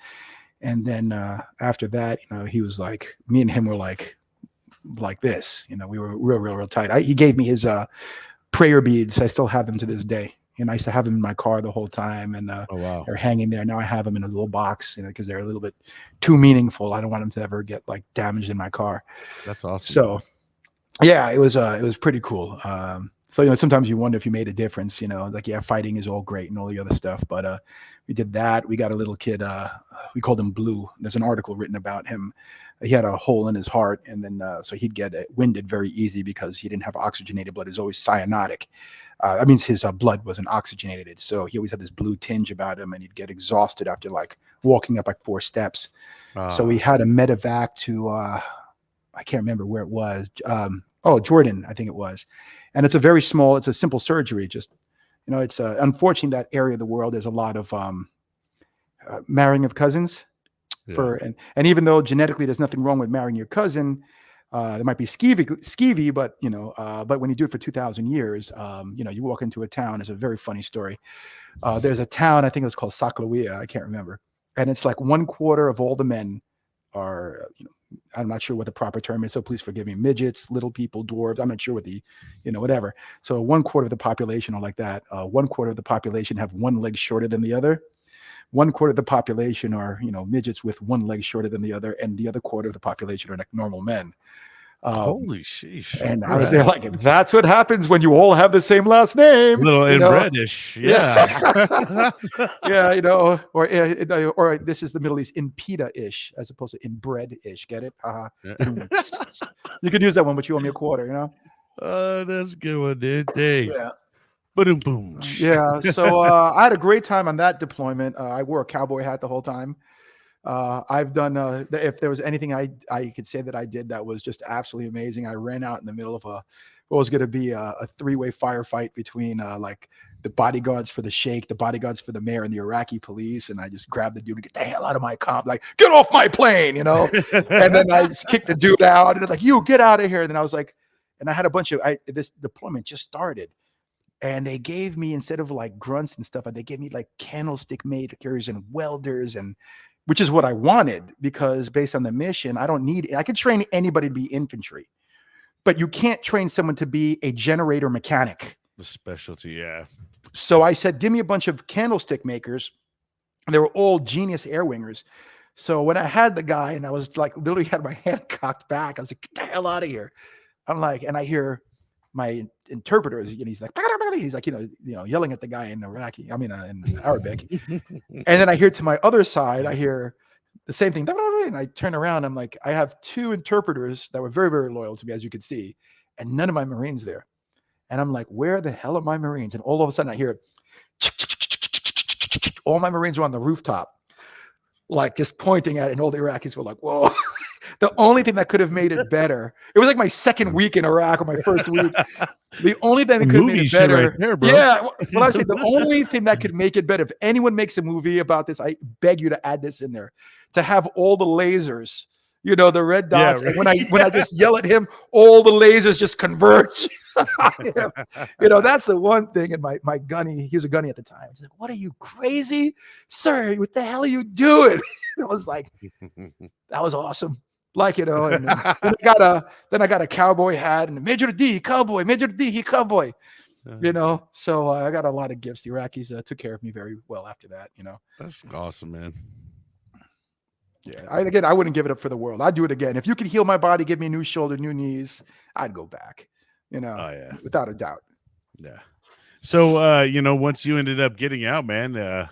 And then after that, he was like, me and him were like this, we were real tight. He gave me his prayer beads. I still have them to this day. And I used to have them in my car the whole time, and oh, wow. They're hanging there. Now I have them in a little box, because they're a little bit too meaningful. I don't want them to ever get like damaged in my car. That's awesome. So yeah, it was pretty cool. So sometimes you wonder if you made a difference, like, yeah, fighting is all great and all the other stuff, but we did that. We got a little kid, we called him Blue. There's an article written about him. He had a hole in his heart, and then so he'd get winded very easy because he didn't have oxygenated blood. It was always cyanotic. That means his blood wasn't oxygenated, so he always had this blue tinge about him, and he'd get exhausted after like walking up like 4 steps. So we had a medevac to I can't remember where it was. Jordan, I think it was. And it's a simple surgery. Just, it's unfortunate that area of the world, there's a lot of marrying of cousins. Yeah. And even though genetically there's nothing wrong with marrying your cousin, there might be skeevy, but but when you do it for 2,000 years, you walk into a town. It's a very funny story. There's a town, I think it was called Saklawiya, I can't remember, and it's like 1/4 of all the men are, I'm not sure what the proper term is, so please forgive me. Midgets, little people, dwarves. I'm not sure what the, whatever. So 1/4 of the population are like that. 1/4 of the population have one leg shorter than the other. 1/4 of the population are, midgets with one leg shorter than the other, and the other quarter of the population are like normal men. Holy sheesh! And I was there like, that's what happens when you all have the same last name. Little inbredish, yeah. Yeah, or this is the Middle East, impeda-ish, as opposed to inbred-ish. Get it? You could use that one, but you owe me a quarter. That's a good one, dude. Dang. Yeah. Boom, boom. Yeah. So I had a great time on that deployment. I wore a cowboy hat the whole time. I've done, if there was anything I could say that I did that was just absolutely amazing, I ran out in the middle of what was going to be a 3-way firefight between like the bodyguards for the sheikh, the bodyguards for the mayor, and the Iraqi police. And I just grabbed the dude and get the hell out of my comp, like, get off my plane, And then I just kicked the dude out, and it's like, you get out of here. And then I was like, and I had a bunch of, this deployment just started. And they gave me, instead of like grunts and stuff, they gave me like candlestick makers and welders, and which is what I wanted, because based on the mission, I could train anybody to be infantry, but you can't train someone to be a generator mechanic. The specialty, yeah. So I said, give me a bunch of candlestick makers. And they were all genius air wingers. So when I had the guy, and I was like, literally had my head cocked back, I was like, get the hell out of here. I'm like, and I hear my interpreter, he's like, yelling at the guy in in Arabic. And then I hear to my other side, I hear the same thing. And I turn around, I'm like, I have 2 interpreters that were very, very loyal to me, as you can see, and none of my Marines there. And I'm like, where the hell are my Marines? And all of a sudden I hear all my Marines were on the rooftop, like just pointing at it. And all the Iraqis were like, whoa. The only thing that could have made it better, it was like my second week in Iraq, or my first week. The only thing that could have made it better, right there, bro. Yeah. Well, I was saying the only thing that could make it better, if anyone makes a movie about this, I beg you to add this in there, to have all the lasers, the red dots. Yeah, right. And when I just yell at him, all the lasers just converge. That's the one thing. And my gunny, he was a gunny at the time. He's like, what are you, crazy, sir? What the hell are you doing? It was like, that was awesome. Like, and then I got a cowboy hat, and Major D cowboy, Major D, he cowboy, so I got a lot of gifts. The Iraqis took care of me very well after that, That's awesome, man. Yeah. I wouldn't give it up for the world. I'd do it again. If you could heal my body, give me a new shoulder, new knees, I'd go back, Oh, yeah. Without a doubt. Yeah. So, once you ended up getting out, man,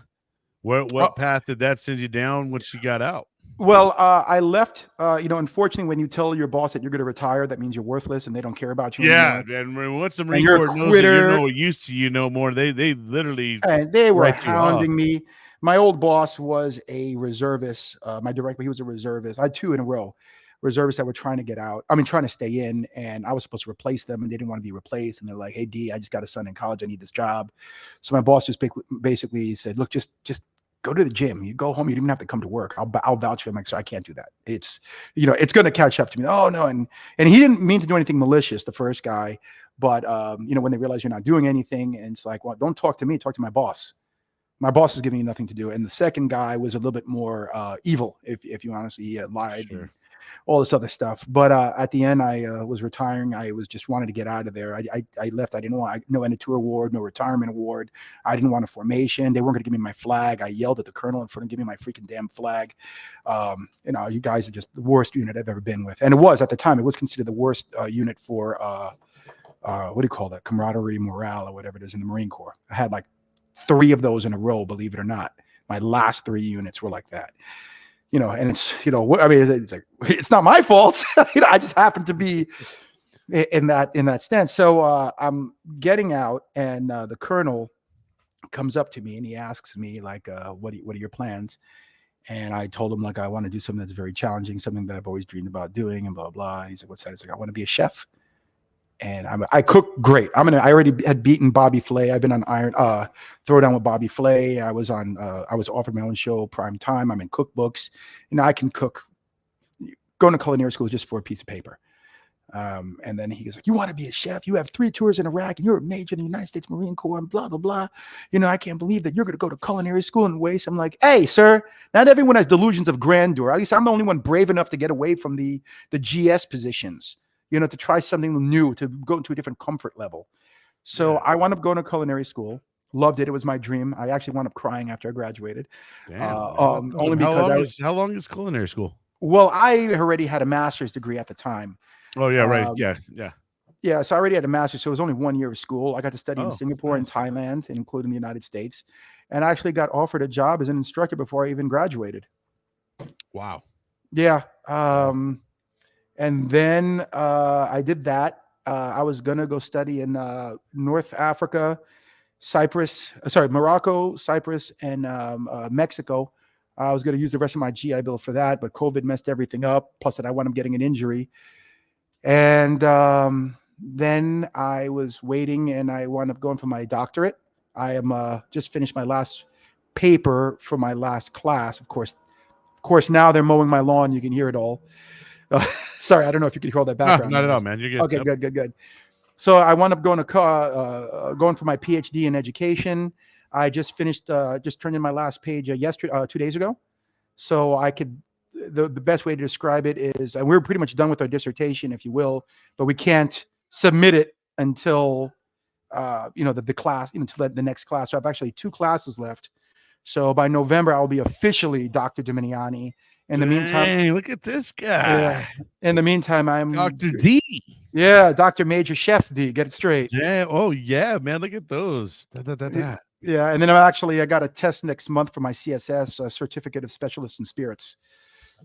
what path did that send you down once you got out? Well, I left, unfortunately, when you tell your boss that you're going to retire, that means you're worthless and they don't care about you anymore. And once the Marine Corps knows that you're no use to you no more, they literally, and they were hounding me. My old boss was a reservist. My director, he was a reservist. I had 2 in a row, reservists that were trying to get out. Trying to stay in, and I was supposed to replace them, and they didn't want to be replaced. And they're like, hey, D, I just got a son in college. I need this job. So my boss just basically said, look, just go to the gym. You go home. You don't even have to come to work. I'll vouch for him. Like, so I can't do that. It's, it's going to catch up to me. Oh no. And he didn't mean to do anything malicious, the first guy, but when they realize you're not doing anything, and it's like, well, don't talk to me, talk to my boss. My boss is giving you nothing to do. And the second guy was a little bit more evil, if you honestly, he lied. Sure. And all this other stuff. But at the end, I was retiring. I was just wanted to get out of there. I left. I didn't want no end of tour award, no retirement award. I didn't want a formation. They weren't going to give me my flag. I yelled at the colonel in front of give me my freaking damn flag. You guys are just the worst unit I've ever been with. And it was, at the time, it was considered the worst unit for, what do you call that? Camaraderie, morale, or whatever it is in the Marine Corps. I had like 3 of those in a row, believe it or not. My last 3 units were like that. And it's, it's like, it's not my fault. I just happened to be in that stance. So I'm getting out, and the colonel comes up to me and he asks me like, what are your plans? And I told him, like, I want to do something that's very challenging, something that I've always dreamed about doing, and blah, blah. And he's like, what's that? He's like, I want to be a chef. And I cook great. I already had beaten Bobby Flay. I've been on Iron Throwdown with Bobby Flay. I was offered my own show, Prime Time. I'm in cookbooks. I can cook. Going to culinary school is just for a piece of paper. And then he goes like, you want to be a chef? You have 3 tours in Iraq and you're a major in the United States Marine Corps and blah, blah, blah. I can't believe that you're going to go to culinary school and waste. I'm like, hey, sir, not everyone has delusions of grandeur. At least I'm the only one brave enough to get away from the GS positions, to try something new, to go into a different comfort level. So I wound up going to culinary school. Loved it. It was my dream. I actually wound up crying after I graduated. Damn, Only because how long is culinary school? Well, I already had a master's degree at the time. Oh yeah, right. Yeah. Yeah, so I already had a master's, so it was only 1 year of school. I got to study in Singapore and nice. Thailand, including the United States, and I actually got offered a job as an instructor before I even graduated. Wow. Yeah, and then I did that. I was gonna go study in North Africa, Morocco, Cyprus, and Mexico. I was going to use the rest of my GI Bill for that, but COVID messed everything up. Plus that I wound up getting an injury. And then I was waiting and I wound up going for my doctorate. I am just finished my last paper for my last class. Of course, now they're mowing my lawn. You can hear it all. Sorry, I don't know if you could hear all that background. No, not at all, man. You're good. Okay, good. So I wound up going for my PhD in education. I just finished, just turned in my last page 2 days ago. So the best way to describe it is, we're pretty much done with our dissertation, if you will, but we can't submit it until, the class, until the next class. So I have actually 2 classes left. So by November, I'll be officially Dr. Dominijanni. In the meantime, look at this guy. In the meantime, I'm Dr. D. Yeah, Dr. Major Chef D. Get it straight. Damn. Oh yeah, man. Look at those. Yeah, and then I got a test next month for my CSS, Certificate of Specialist in Spirits.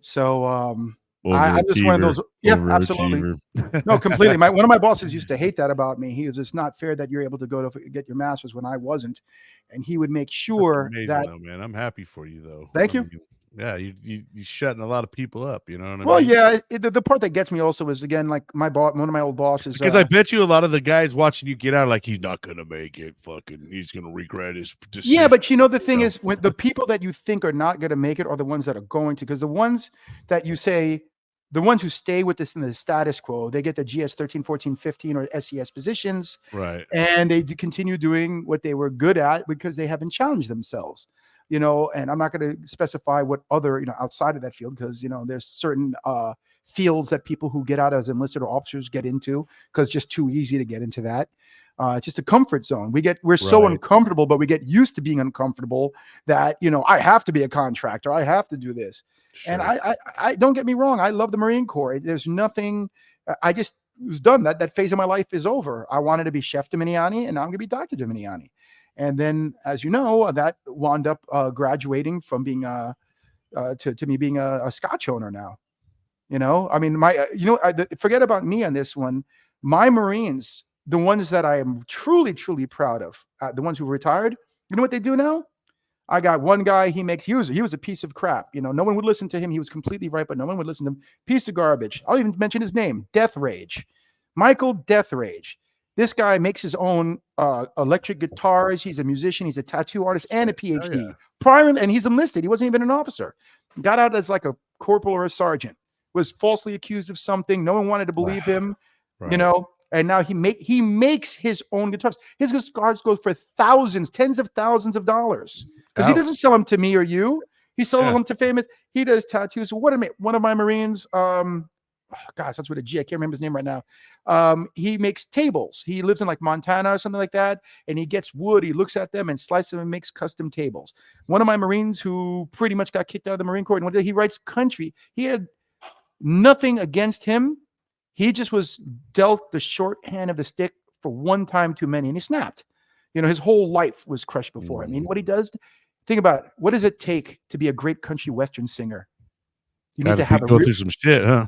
So I'm just one of those. Yeah, absolutely. No, completely. One of my bosses used to hate that about me. He was, it's not fair that you're able to go to get your master's when I wasn't, and he would make sure that. Though, man, I'm happy for you though. Thank you. Yeah, you shutting a lot of people up. You know what I mean? Well, yeah. The part that gets me also is, again, like one of my old bosses. Because I bet you a lot of the guys watching you get out, like, he's not gonna make it. Fucking, he's gonna regret his decision. Yeah, but the thing is, when the people that you think are not gonna make it are the ones that are going to. Because the ones that you say, the ones who stay with this in the status quo, they get the GS 13, 14, 15 or SES positions, right? And they continue doing what they were good at because they haven't challenged themselves. And I'm not going to specify what other, outside of that field, because, there's certain fields that people who get out as enlisted or officers get into because it's just too easy to get into that. It's just a comfort zone. We're so uncomfortable, but we get used to being uncomfortable that, I have to be a contractor. I have to do this. Sure. And I don't get me wrong. I love the Marine Corps. There's nothing, I just was done. That phase of my life is over. I wanted to be Chef Dominijanni, and now I'm going to be Dr. Dominijanni. And then, as you know, that wound up graduating from being to me being a Scotch owner now. I mean, forget about me on this one. My Marines, the ones that I am truly, truly proud of, the ones who retired, you know what they do now? I got one guy, he was a piece of crap. No one would listen to him. He was completely right, but no one would listen to him. Piece of garbage. I'll even mention his name, Death Rage. Michael Death Rage. This guy makes his own electric guitars. He's a musician. He's a tattoo artist and a PhD. And he's enlisted. He wasn't even an officer. Got out as like a corporal or a sergeant. Was falsely accused of something. No one wanted to believe him. Right. And now he makes his own guitars. His guitars go for thousands, tens of thousands of dollars. Because he doesn't sell them to me or you. He sells them to famous. He does tattoos. One of my Marines, gosh, that's what a G. I can't remember his name right now. He makes tables. He lives in like Montana or something like that. And he gets wood. He looks at them and slices them and makes custom tables. One of my Marines who pretty much got kicked out of the Marine Corps. And one day he writes country. He had nothing against him. He just was dealt the short hand of the stick for one time too many. And he snapped. His whole life was crushed before him. I mean, what he does, think about it. What does it take to be a great country Western singer? You need to have go through some shit, huh?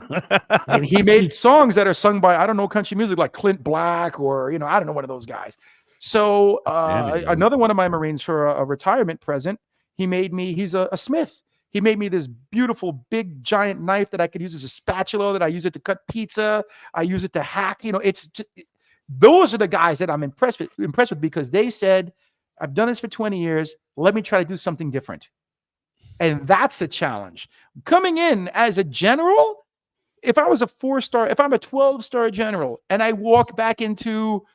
And he made songs that are sung by, I don't know, country music like Clint Black or, I don't know, one of those guys. So another one of my Marines for a retirement present, he's a smith. He made me this beautiful, big, giant knife that I could use as a spatula, that I use it to cut pizza. I use it to hack. It's just, those are the guys that I'm impressed with because they said, I've done this for 20 years. Let me try to do something different. And that's a challenge. Coming in as a general, if I was a 4-star, if I'm a 12-star general and I walk back into,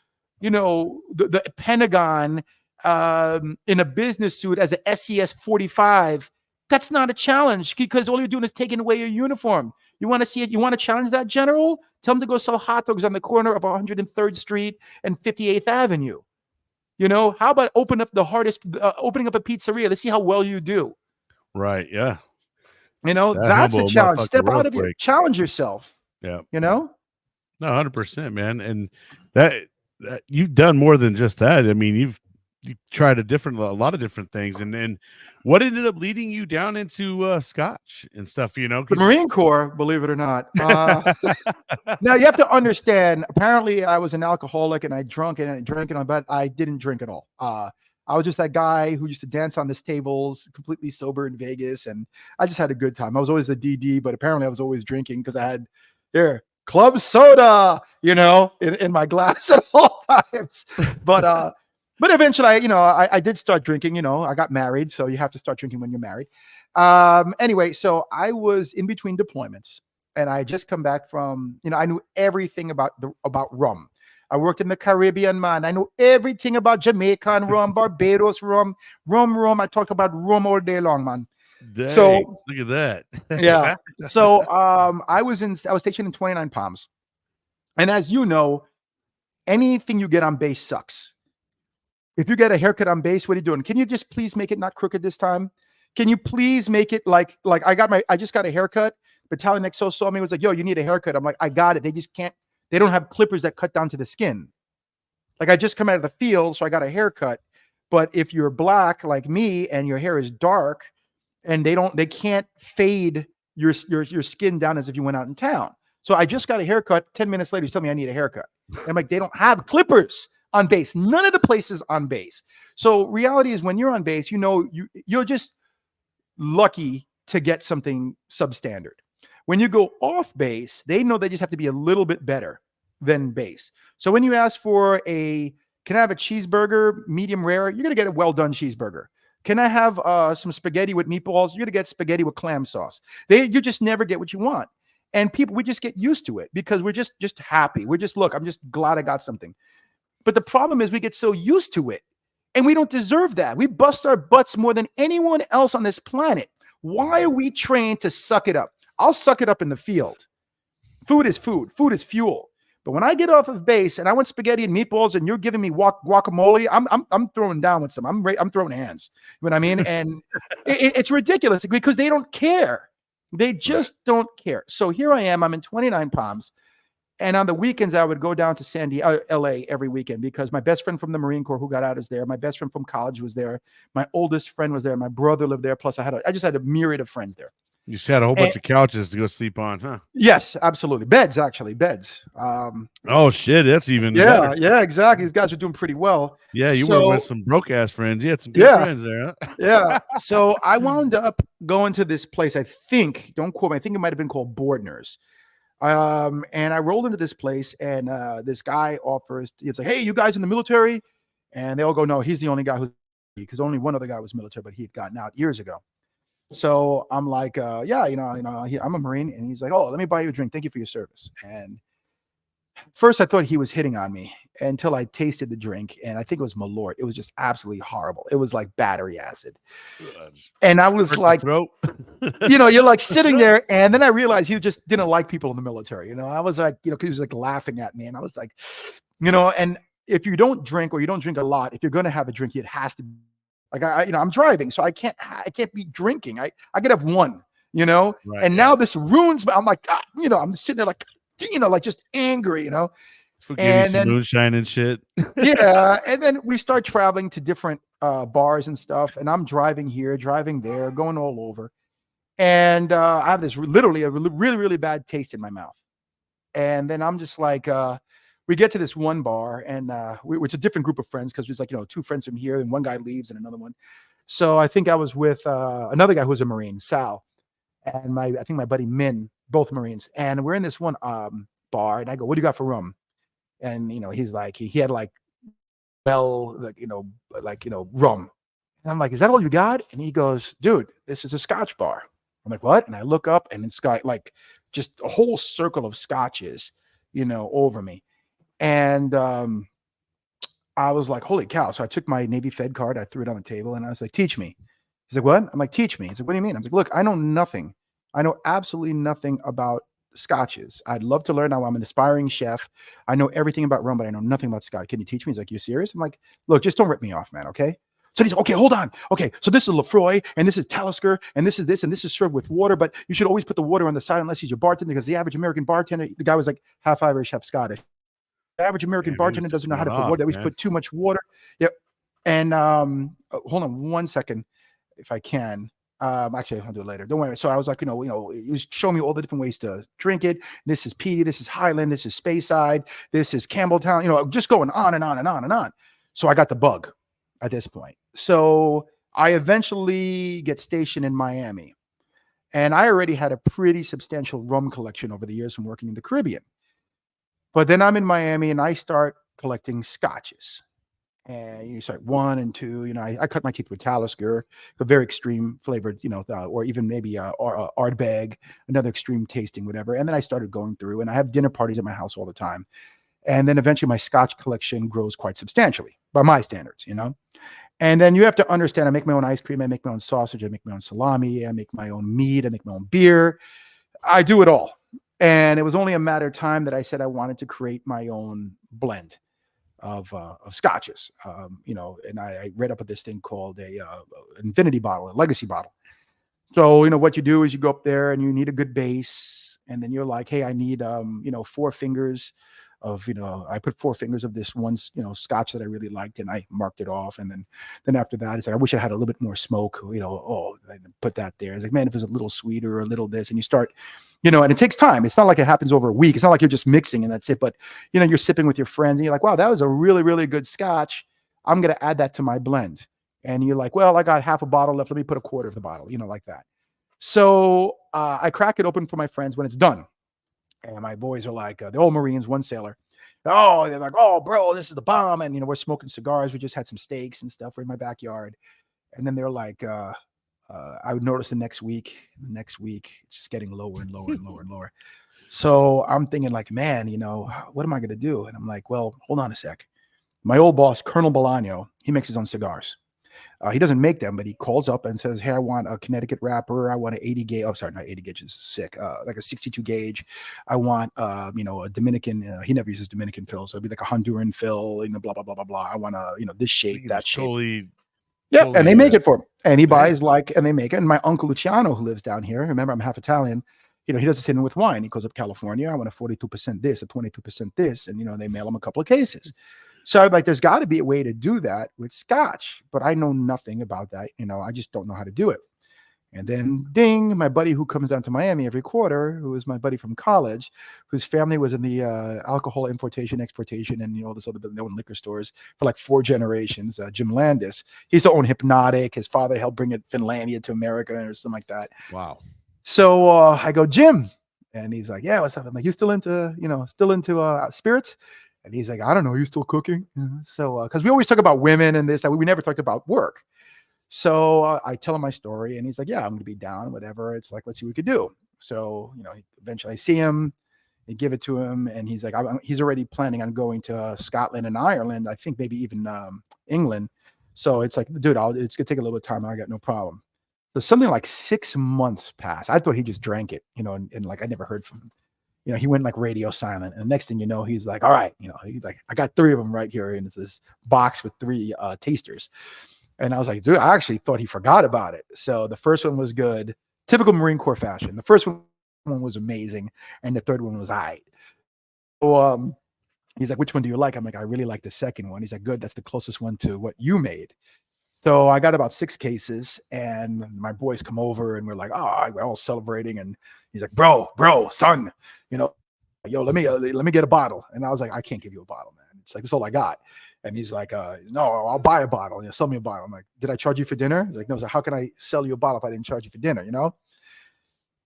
the Pentagon in a business suit as a SES 45, that's not a challenge because all you're doing is taking away your uniform. You want to see it? You want to challenge that general? Tell him to go sell hot dogs on the corner of 103rd Street and 58th Avenue. How about opening up a pizzeria? Let's see how well you do. Right. Yeah. That's a challenge. Step out of challenge yourself. Yeah. No, 100%, man. And that you've done more than just that. I mean, you tried a lot of different things, and what ended up leading you down into Scotch and stuff, the Marine Corps, believe it or not. Now you have to understand, apparently I was an alcoholic and I drank, but I didn't drink at all. I was just that guy who used to dance on the tables, completely sober in Vegas, and I just had a good time. I was always the DD, but apparently I was always drinking because I had club soda, in my glass at all times. But eventually, I did start drinking. I got married, so you have to start drinking when you're married. Anyway, so I was in between deployments, and I just come back from, I knew everything about rum. I worked in the Caribbean, man. I know everything about Jamaican rum, Barbados rum. I talked about rum all day long, man. Dang, so look at that. Yeah. So I was stationed in 29 Palms. And as you know, anything you get on base sucks. If you get a haircut on base, what are you doing? Can you just please make it not crooked this time? Can you please make it like I just got a haircut. Battalion XO saw me, was like, yo, you need a haircut. I'm like, I got it. They just can't. They don't have clippers that cut down to the skin. Like I just come out of the field, so I got a haircut. But if you're black like me and your hair is dark, and they can't fade your skin down as if you went out in town. So I just got a haircut. 10 minutes later, he's telling me I need a haircut. And I'm like, they don't have clippers on base. None of the places on base. So reality is when you're on base, you're just lucky to get something substandard. When you go off base, they know they just have to be a little bit better than base. So when you ask for can I have a cheeseburger, medium rare? You're going to get a well-done cheeseburger. Can I have some spaghetti with meatballs? You're going to get spaghetti with clam sauce. You just never get what you want. And people, we just get used to it because we're just happy. We're just, look, I'm just glad I got something. But the problem is we get so used to it and we don't deserve that. We bust our butts more than anyone else on this planet. Why are we trained to suck it up? I'll suck it up in the field. Food is food. Food is fuel. But when I get off of base and I want spaghetti and meatballs and you're giving me guacamole, I'm throwing down with some. I'm throwing hands. You know what I mean? And it's ridiculous because they don't care. They just don't care. So here I am. I'm in 29 Palms. And on the weekends, I would go down to LA every weekend because my best friend from the Marine Corps who got out is there. My best friend from college was there. My oldest friend was there. My brother lived there. Plus, I just had a myriad of friends there. You just had a whole bunch of couches to go sleep on, huh? Yes, absolutely. Beds. Oh shit, that's even better. Yeah, exactly. These guys are doing pretty well. Yeah, you were with some broke ass friends. You had some good friends there, huh? Yeah. So I wound up going to this place. I think, don't quote me, I think it might have been called Bordner's. And I rolled into this place, and this guy offers. It's like, hey, you guys in the military? And they all go, no, he's the only guy because only one other guy was military, but he had gotten out years ago. So I'm like, yeah, I'm a Marine. And he's like, oh, let me buy you a drink. Thank you for your service. And first I thought he was hitting on me until I tasted the drink. And I think it was Malort. It was just absolutely horrible. It was like battery acid. And I was like, you're like sitting there. And then I realized he just didn't like people in the military. I was like, because he was like laughing at me. And I was like, and if you don't drink or you don't drink a lot, if you're going to have a drink, it has to be. Like I'm driving, so I can't be drinking. I could have one, right, and now this ruins. I'm like, I'm sitting there like, like just angry, Give you some moonshine and shit. Yeah, and then we start traveling to different bars and stuff, and I'm driving here, driving there, going all over, and I have this literally a really, really bad taste in my mouth, and then I'm just like. We get to this one bar, and it's a different group of friends because it's like, two friends from here, and one guy leaves and another one. So I think I was with another guy who was a Marine, Sal, and I think my buddy Min, both Marines. And we're in this one bar, and I go, what do you got for rum? And, he's like, he had like, rum. And I'm like, is that all you got? And he goes, dude, this is a Scotch bar. I'm like, what? And I look up, and it's got like just a whole circle of scotches, over me. And I was like, holy cow. So I took my Navy Fed card, I threw it on the table, and I was like, teach me. He's like, what? I'm like, teach me. He's like, what do you mean? I'm like, look, I know nothing. I know absolutely nothing about scotches. I'd love to learn. Now I'm an aspiring chef. I know everything about rum, but I know nothing about scotch. Can you teach me? He's like, you serious? I'm like, look, just don't rip me off, man. Okay. So he's like, okay, hold on. Okay. So this is Lefroy and this is Talisker and this is this, and this is served with water, but you should always put the water on the side unless he's your bartender, because the average American bartender, the guy was like half Irish, half Scottish. The average American bartender doesn't know how to put water. They always put too much water. Yep. And hold on one second, if I can. Actually, I'll do it later. Don't worry. So I was like, he was showing me all the different ways to drink it. This is peaty. This is Highland. This is Speyside. This is Campbelltown. Just going on and on and on and on. So I got the bug at this point. So I eventually get stationed in Miami, and I already had a pretty substantial rum collection over the years from working in the Caribbean. But then I'm in Miami and I start collecting scotches. And you start 1 and 2. I cut my teeth with Talisker, a very extreme flavored, or even maybe Ardbeg, another extreme tasting, whatever. And then I started going through, and I have dinner parties at my house all the time. And then eventually my scotch collection grows quite substantially by my standards, And then you have to understand, I make my own ice cream, I make my own sausage, I make my own salami, I make my own meat, I make my own beer. I do it all. And it was only a matter of time that I said I wanted to create my own blend of scotches, and I read up at this thing called a infinity bottle, a legacy bottle. So, what you do is you go up there and you need a good base. And then you're like, hey, I need, 4 fingers of, I put 4 fingers of this one, scotch that I really liked, and I marked it off. And then after that, it's like, I wish I had a little bit more smoke, I put that there. It's like, man, if it's a little sweeter or a little this, and you start, and it takes time. It's not like it happens over a week. It's not like you're just mixing and that's it. But, you're sipping with your friends and you're like, wow, that was a really, really good scotch. I'm going to add that to my blend. And you're like, well, I got half a bottle left. Let me put a quarter of the bottle, like that. So I crack it open for my friends when it's done. And my boys are like, they're all Marines, one sailor. Oh, they're like, oh, bro, this is the bomb. And, we're smoking cigars. We just had some steaks and stuff. We're in my backyard. And then they're like, I would notice the next week, it's just getting lower and lower and lower and lower. So I'm thinking like, man, what am I going to do? And I'm like, well, hold on a sec. My old boss, Colonel Bolaño, he makes his own cigars. He doesn't make them, but he calls up and says, hey, I want a Connecticut wrapper. I want an 80 gauge. Oh, sorry, not 80 gauge is sick. Like a 62 gauge. I want, a Dominican. He never uses Dominican fill. So it'd be like a Honduran fill, blah, blah, blah, blah, blah. I want this shape, that shape. Yeah, and they make it for him. And he buys and they make it. And my uncle Luciano, who lives down here, remember, I'm half Italian. He does the same with wine. He goes up to California. I want a 42% this, a 22% this. And, they mail him a couple of cases. So I'm like, there's got to be a way to do that with scotch, but I know nothing about that. I just don't know how to do it. And then ding, my buddy who comes down to Miami every quarter, who is my buddy from college, whose family was in the alcohol importation, exportation, and all this other, they own liquor stores for like 4 generations. Jim Landis, he used to own Hypnotic. His father helped bring it Finlandia to America or something like that. Wow. So I go, Jim, and he's like, yeah, what's up? I'm like, you still into spirits? And he's like, I don't know, you still cooking? So, because we always talk about women and this, that we never talked about work. So I tell him my story, and he's like, yeah, I'm going to be down, whatever. It's like, let's see what we could do. So, eventually I see him, I give it to him, and he's like, he's already planning on going to Scotland and Ireland, I think maybe even England. So it's like, dude, it's going to take a little bit of time. I got no problem. So something like 6 months passed. I thought he just drank it, and like I never heard from him. He went like radio silent. And the next thing you know, he's like, all right, he's like, I got 3 of them right here. And it's this box with 3 tasters. And I was like, dude, I actually thought he forgot about it. So the first one was good, typical Marine Corps fashion. The first one was amazing. And the third one was all right. So he's like, which one do you like? I'm like, I really like the second one. He's like, good. That's the closest one to what you made. So I got about 6 cases, and my boys come over, and we're like, oh, we're all celebrating. And he's like, bro, son, yo, let me get a bottle. And I was like, I can't give you a bottle, man. It's like, that's all I got. And he's like, no, I'll buy a bottle. Sell me a bottle. I'm like, did I charge you for dinner? He's like, no. So how can I sell you a bottle if I didn't charge you for dinner?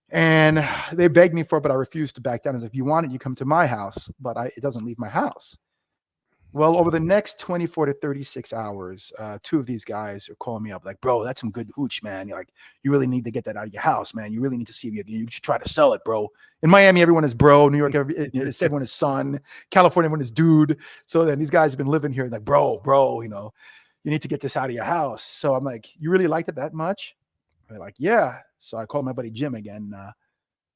And they begged me for it, but I refused to back down. He's like, if you want it, you come to my house, but it doesn't leave my house. Well, over the next 24 to 36 hours, two of these guys are calling me up like, bro, that's some good hooch, man. You're like, you really need to get that out of your house, man. You really need to see if you should try to sell it, bro. In Miami, everyone is bro. New York, everyone is son. California, everyone is dude. So then these guys have been living here like, bro, you need to get this out of your house. So I'm like, you really liked it that much? They're like, yeah. So I called my buddy Jim again a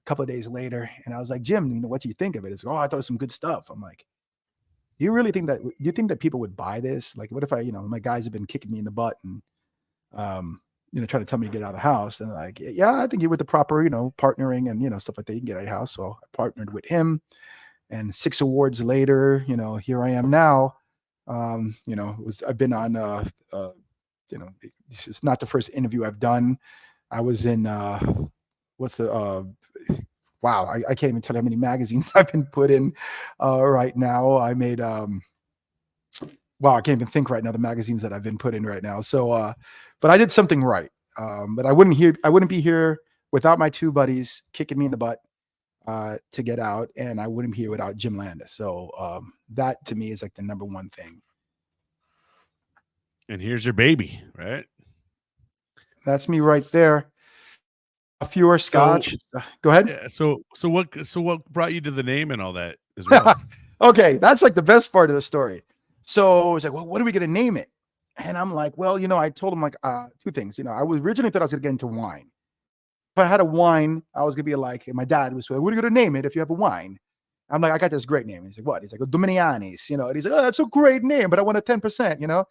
couple of days later, and I was like, Jim, what do you think of it? He's like, oh, I thought it was some good stuff. I'm like, do you think that people would buy this? Like, what if my guys have been kicking me in the butt and, trying to tell me to get out of the house? And like, yeah, I think you with the proper, partnering and, stuff like that, you can get out of the house. So I partnered with him, and 6 awards later, here I am now. I've been on, it's not the first interview I've done. I was in, wow, I can't even tell you how many magazines I've been put in right now. I made, wow, I can't even think right now the magazines that I've been put in right now. So, but I did something right. But I wouldn't be here without my two buddies kicking me in the butt to get out, and I wouldn't be here without Jim Landis. So that to me is like the number one thing. And here's your baby, right? That's me right there. Fior Scotch. Go ahead. Yeah. So what brought you to the name and all that as well? Okay, that's like the best part of the story. So it's like, well, what are we gonna name it? And I'm like, well, I told him like two things. I was originally thought I was gonna get into wine. If I had a wine, I was gonna be like, and my dad was like, what are you gonna name it if you have a wine? I'm like, I got this great name. He's like, what? He's like, Dominijanni's, and he's like, oh, that's a great name, but I want a 10%,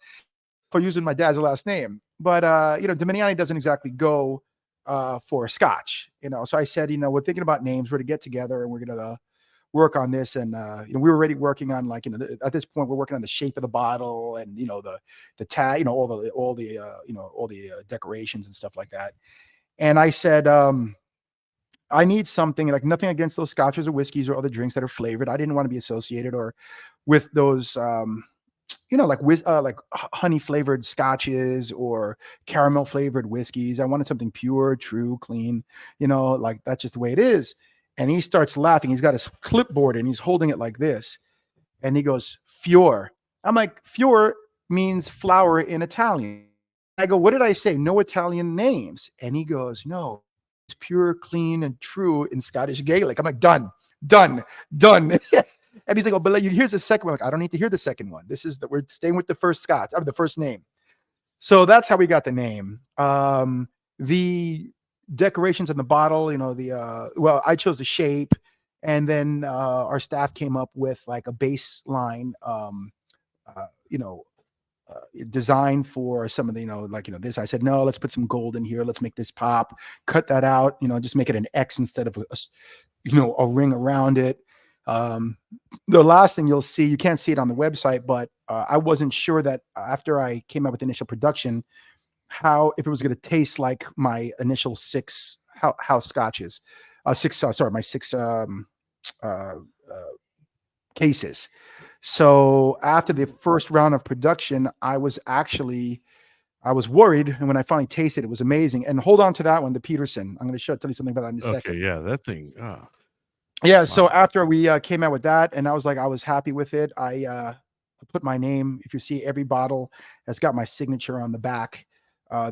for using my dad's last name. But Dominijanni doesn't exactly go for a Scotch, So I said, we're thinking about names. We're to get together and we're gonna work on this. And we were already working on at this point we're working on the shape of the bottle and the tag, all the decorations and stuff like that. And I said, I need something like nothing against those scotches or whiskeys or other drinks that are flavored. I didn't want to be associated or with those like honey flavored scotches or caramel flavored whiskeys. I wanted something pure, true, clean, like that's just the way it is. And he starts laughing. He's got his clipboard and he's holding it like this. And he goes, Fior. I'm like, Fior means flower in Italian. I go, what did I say? No Italian names. And he goes, no, it's pure, clean, and true in Scottish Gaelic. I'm like, done. And he's like, oh, but here's the second one. Like, I don't need to hear the second one. We're staying with the first Scotch, the first name. So that's how we got the name. The decorations on the bottle, well, I chose the shape, and then our staff came up with like a baseline, design for some of the, this. I said, no, let's put some gold in here. Let's make this pop. Cut that out. Just make it an X instead of a ring around it. The last thing you'll see, you can't see it on the website, but I wasn't sure that after I came up with initial production, if it was going to taste like my initial six house scotches, my six cases. So after the first round of production, I was worried, and when I finally tasted it, it was amazing. And hold on to that one, the Peterson. I'm going to tell you something about that in a second. Okay, yeah, that thing. Yeah, wow. So after we came out with that, and I was happy with it. I put my name. If you see every bottle has got my signature on the back.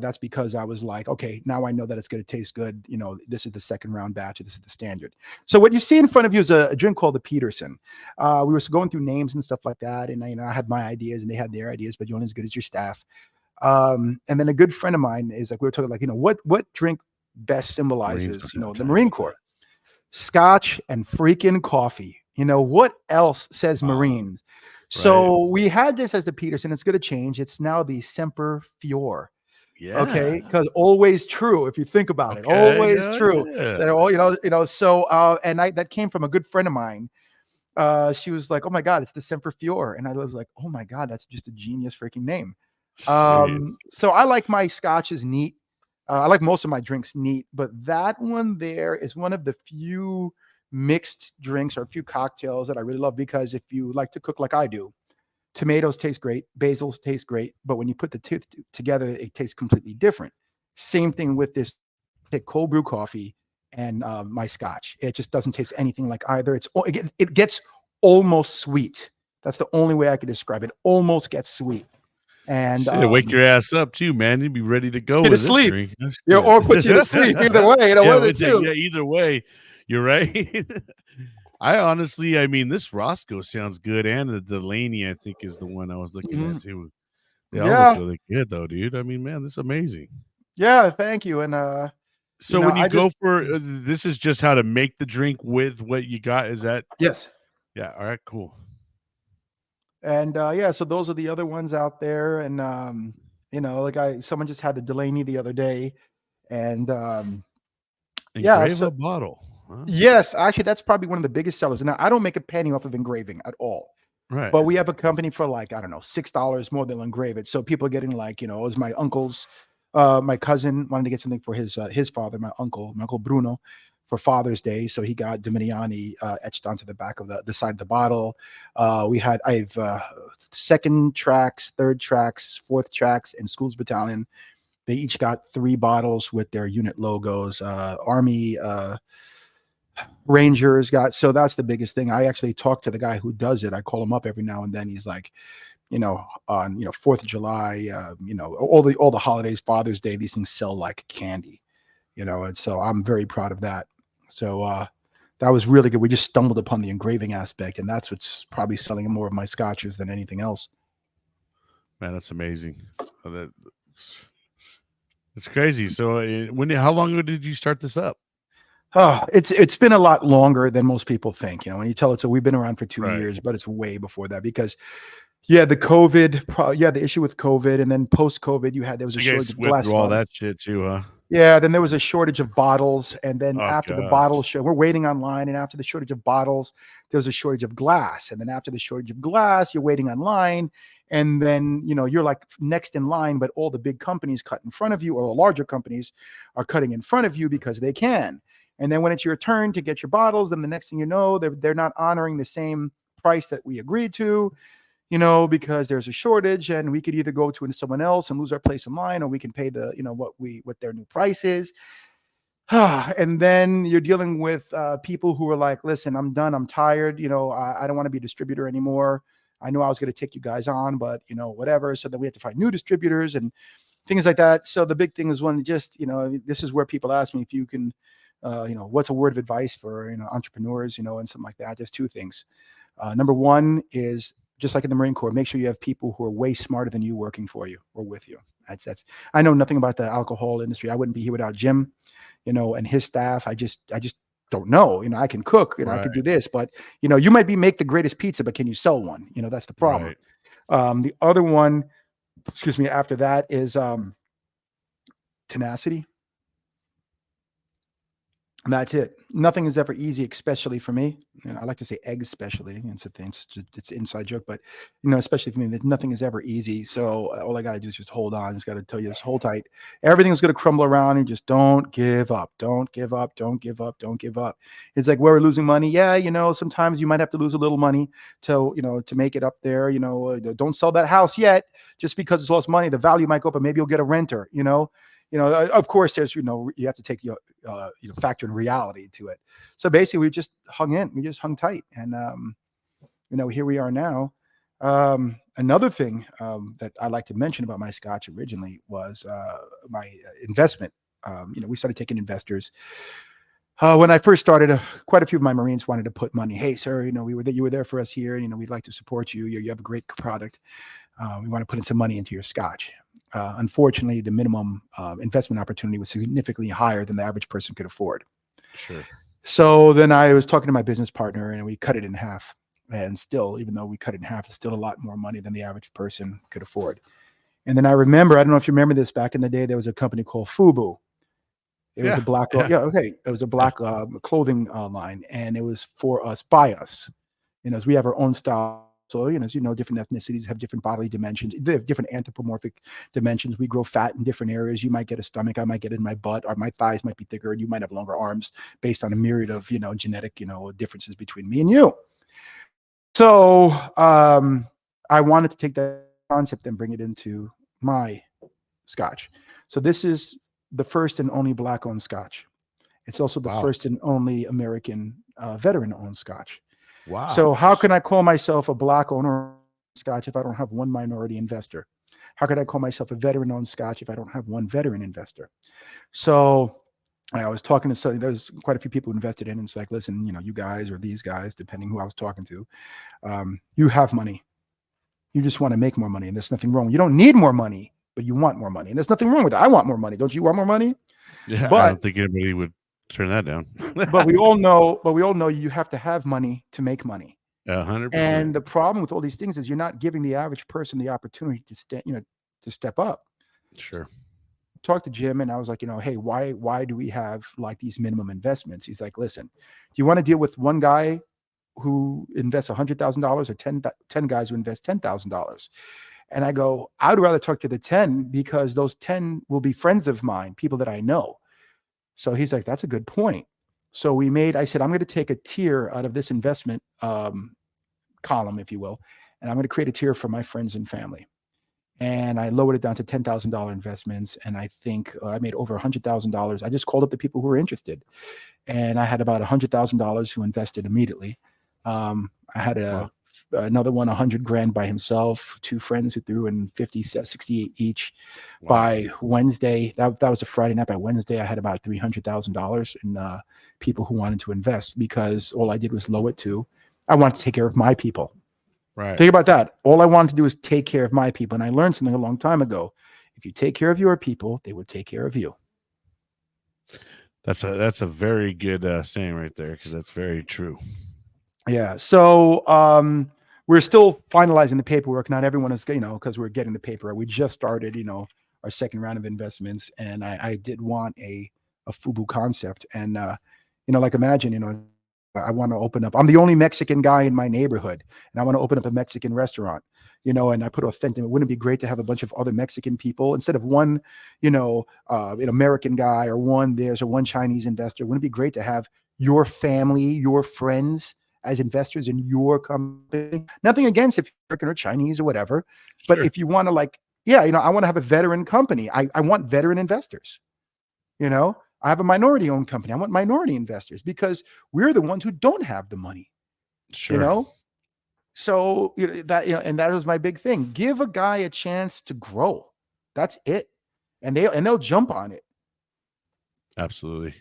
That's because I was like, okay, now I know that it's going to taste good. This is the second round batch. This is the standard. So what you see in front of you is a drink called the Peterson. We were going through names and stuff like that, and I had my ideas and they had their ideas, but you're only as good as your staff. And then a good friend of mine is like, we were talking like, what drink best symbolizes, the Marine Corps? Scotch and freaking coffee. What else says Marines? So we had this as the Peterson. It's going to change. It's now the Semper Fior. Yeah. Okay, because always true. If you think about it, always true. Yeah. So and that came from a good friend of mine. She was like, "Oh my God, it's the Semper Fior," and I was like, "Oh my God, that's just a genius freaking name." So I like my scotches neat. I like most of my drinks neat, but that one there is one of the few mixed drinks or a few cocktails that I really love, because if you like to cook like I do, tomatoes taste great, basils taste great, but when you put the two together, it tastes completely different. Same thing with this. Take cold brew coffee and my scotch. It just doesn't taste anything like either. It gets almost sweet. That's the only way I could describe it. Almost gets sweet. And Shit, wake your ass up too, man. You'd be ready to go you to with this sleep. drink. Oh, Yeah, or puts you to shit. sleep. Either way, you know, Yeah, one of the two. yeah, either way, you're right. I honestly, I mean, this Roscoe sounds good, and the Delaney, I think, is the one I was looking at too. They all look Yeah, really good, though, dude. I mean, man, this is amazing. yeah. Thank you. And So when you go for this, is just how to make the drink with what you got. Is that yes. yeah? All right, cool. And yeah, so those are the other ones out there. And you know, like someone just had the Delaney the other day, and yeah, Engrave so a bottle. Huh? yes, actually, that's probably one of the biggest sellers. And I don't make a penny off of engraving at all. Right. But we have a company for like, I don't know, $6 more than engrave it. So people are getting like, you know, it was my uncle's, my cousin wanted to get something for his father, my uncle Bruno, for Father's Day. So he got Dominijanni etched onto the back of the side of the bottle. I've second tracks, third tracks, fourth tracks, and Schools Battalion. They each got 3 bottles with their unit logos. Army, Rangers got, so that's the biggest thing. I actually talk to the guy who does it. I call him up every now and then. He's like, you know, on 4th of July, you know, all the holidays, Father's Day, these things sell like candy, you know, and so I'm very proud of that. So that was really good. We just stumbled upon the engraving aspect, and that's what's probably selling more of my scotches than anything else. Man, that's amazing. It's crazy. So how long ago did you start this up? Oh, it's been a lot longer than most people think. You know, when you tell it, so we've been around for 2 Right. years, but it's way before that because, yeah, the COVID, the issue with COVID, and then post COVID, there was a You guys shortage of went glass through all bottles. that shit too, huh? Yeah, then there was a shortage of bottles, and then Oh after the gosh. bottle show, we're waiting online, and after the shortage of bottles, there was a shortage of glass, and then after the shortage of glass, you're waiting online, and then you're like next in line, but all the big companies cut in front of you, or the larger companies are cutting in front of you because they can. And then when it's your turn to get your bottles, then the next thing you know, they're not honoring the same price that we agreed to, because there's a shortage, and we could either go to someone else and lose our place in line, or we can pay the, what their new price is. And then you're dealing with people who are like, listen, I'm done. I'm tired. I don't want to be a distributor anymore. I know I was going to take you guys on, but whatever. So then we have to find new distributors and things like that. So the big thing is this is where people ask me if you can, what's a word of advice for, entrepreneurs, and something like that. There's 2 things. Number 1 is, just like in the Marine Corps, make sure you have people who are way smarter than you working for you or with you. That's I know nothing about the alcohol industry. I wouldn't be here without Jim, and his staff. I just don't know. I can cook and I could do this, but you might make the greatest pizza, but can you sell one? That's the problem. Right. The other one, after that is tenacity. And that's it. Nothing is ever easy, especially for me. I like to say eggs, especially. It's a thing. It's an inside joke, but especially for me, that nothing is ever easy. So all I got to do is just hold on. Just got to tell you, just hold tight. Everything's going to crumble around, and just don't give up. Don't give up. Don't give up. Don't give up. It's like, where we're losing money. Yeah, sometimes you might have to lose a little money to make it up there. Don't sell that house yet, just because it's lost money. The value might go up, and maybe you'll get a renter. Of course, there's, you have to take your, factor in reality to it. So basically, we just hung in, we just hung tight, and here we are now. Another thing that I like to mention about my Scotch originally was my investment. We started taking investors. When I first started, quite a few of my Marines wanted to put money. Hey, sir, you were there for us here. We'd like to support you. You have a great product. We want to put in some money into your Scotch. Unfortunately, the minimum investment opportunity was significantly higher than the average person could afford. Sure. So then I was talking to my business partner, and we cut it in half. And still, even though we cut it in half, it's still a lot more money than the average person could afford. And then I don't know if you remember this, back in the day, there was a company called FUBU. It was a black, it was a black clothing line, and it was for us, by us. As we have our own style. So, as different ethnicities have different bodily dimensions. They have different anthropomorphic dimensions. We grow fat in different areas. You might get a stomach. I might get it in my butt, or my thighs might be thicker, and you might have longer arms based on a myriad of, genetic, differences between me and you. So I wanted to take that concept and bring it into my Scotch. So this is the first and only Black-owned Scotch. It's also the first and only American veteran-owned Scotch. Wow. So how can I call myself a black owner of Scotch if I don't have one minority investor? How could I call myself a veteran-owned Scotch if I don't have one veteran investor? So I was talking to somebody, there's quite a few people who invested in, and it's like, listen, you guys or these guys, depending who I was talking to, you have money. You just want to make more money, and there's nothing wrong. You don't need more money, but you want more money, and there's nothing wrong with that. I want more money. Don't you want more money? Yeah, I But don't think anybody would turn that down. but we all know you have to have money to make money. 100%. And the problem with all these things is you're not giving the average person the opportunity to step up. Sure. Talked to Jim, and I was like, hey, why do we have like these minimum investments? He's like, listen, do you want to deal with one guy who invests $100,000 or 10 guys who invest $10,000? And I go, I'd rather talk to the 10 because those 10 will be friends of mine, people that I know. So he's like, that's a good point. So I said, I'm going to take a tier out of this investment column, if you will, and I'm going to create a tier for my friends and family. And I lowered it down to $10,000 investments. And I think I made over $100,000. I just called up the people who were interested. And I had about $100,000 who invested immediately. I had another one, 100 grand by himself, two friends who threw in 50, 60 each. Wow. By Wednesday, that was a Friday night. By Wednesday, I had about $300,000 in people who wanted to invest, because all I did was lower it to, I wanted to take care of my people. Right. Think about that. All I wanted to do is take care of my people. And I learned something a long time ago. If you take care of your people, they will take care of you. That's a very good saying right there, because that's very true. Yeah. So we're still finalizing the paperwork. Not everyone is, because we're getting the paper. We just started, our second round of investments. And I did want a FUBU concept. And, like imagine, I want to open up, I'm the only Mexican guy in my neighborhood, and I want to open up a Mexican restaurant, and I put authentic. Wouldn't it be great to have a bunch of other Mexican people instead of one, an American guy or one Chinese investor? Wouldn't it be great to have your family, your friends as investors in your company? Nothing against if you're American or Chinese or whatever, Sure. But if you want to I want to have a veteran company. I want veteran investors, I have a minority owned company. I want minority investors because we're the ones who don't have the money. Sure. So and that was my big thing. Give a guy a chance to grow. That's it. And they'll jump on it. Absolutely.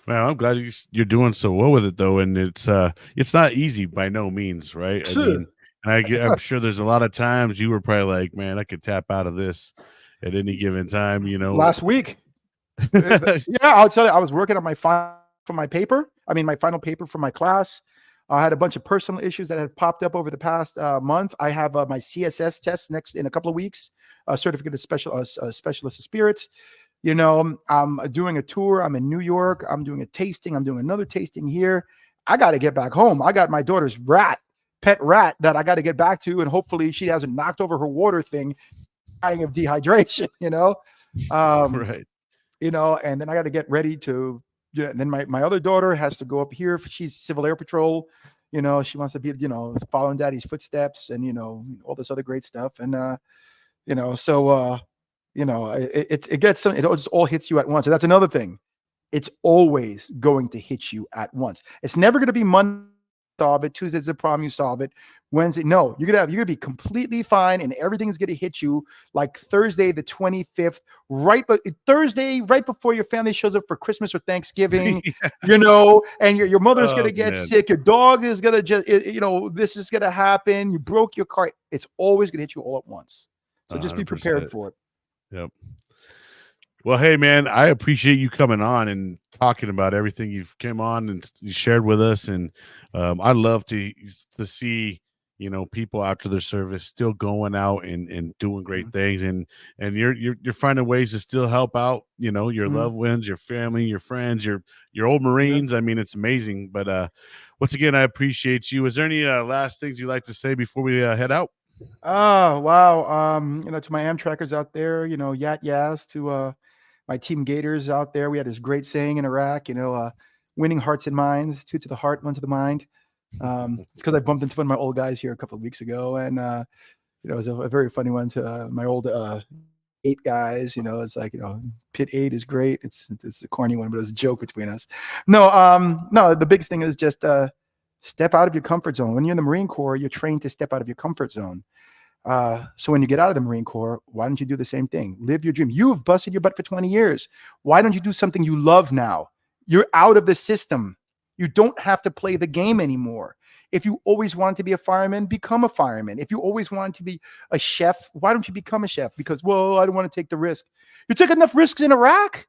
Well, I'm glad you're doing so well with it, though, and it's not easy by no means, right? I mean, I'm sure there's a lot of times you were probably like, man, I could tap out of this at any given time, Last week. Yeah, I'll tell you, I was working on my final paper for my class. I had a bunch of personal issues that had popped up over the past month. I have my CSS test next in a couple of weeks, certificate of specialist of spirits. I'm doing a tour. I'm in New York. I'm doing a tasting. I'm doing another tasting here. I got to get back home. I got my daughter's pet rat that I got to get back to, and hopefully she hasn't knocked over her water thing, dying of dehydration. Right. And then I got to get ready to, and then my other daughter has to go up here. She's Civil Air Patrol. She wants to be, following daddy's footsteps and, all this other great stuff. And, it gets some, it just all hits you at once. And that's another thing. It's always going to hit you at once. It's never going to be Monday, solve it. Tuesday's the problem, you solve it. Wednesday, no, you're gonna be completely fine, and everything's gonna hit you like Thursday the 25th, Thursday right before your family shows up for Christmas or Thanksgiving. Yeah. And your mother's gonna get sick, your dog is gonna just this is gonna happen, you broke your car. It's always gonna hit you all at once. So just 100%. be prepared for it. Yep. Well, hey man, I appreciate you coming on and talking about everything you've came on and you shared with us. And I love to see, people after their service still going out and doing great things. And you're finding ways to still help out, your loved ones, your family, your friends, your old Marines. I mean, it's amazing. But once again, I appreciate you. Is there any last things you'd like to say before we head out? Oh, wow. To my Amtrackers out there, yat yas to my team Gators out there. We had this great saying in Iraq, winning hearts and minds, 2 to the heart, 1 to the mind. It's because I bumped into one of my old guys here a couple of weeks ago, and it was a very funny one to my old 8 guys. It's like Pit 8 is great. It's a corny one, but it was a joke between us. No, the biggest thing is just Step out of your comfort zone. When you're in the Marine Corps, you're trained to step out of your comfort zone. So when you get out of the Marine Corps, why don't you do the same thing? Live your dream. You've busted your butt for 20 years. Why don't you do something you love now? You're out of the system. You don't have to play the game anymore. If you always wanted to be a fireman, become a fireman. If you always wanted to be a chef, why don't you become a chef? Because, well, I don't want to take the risk. You took enough risks in Iraq.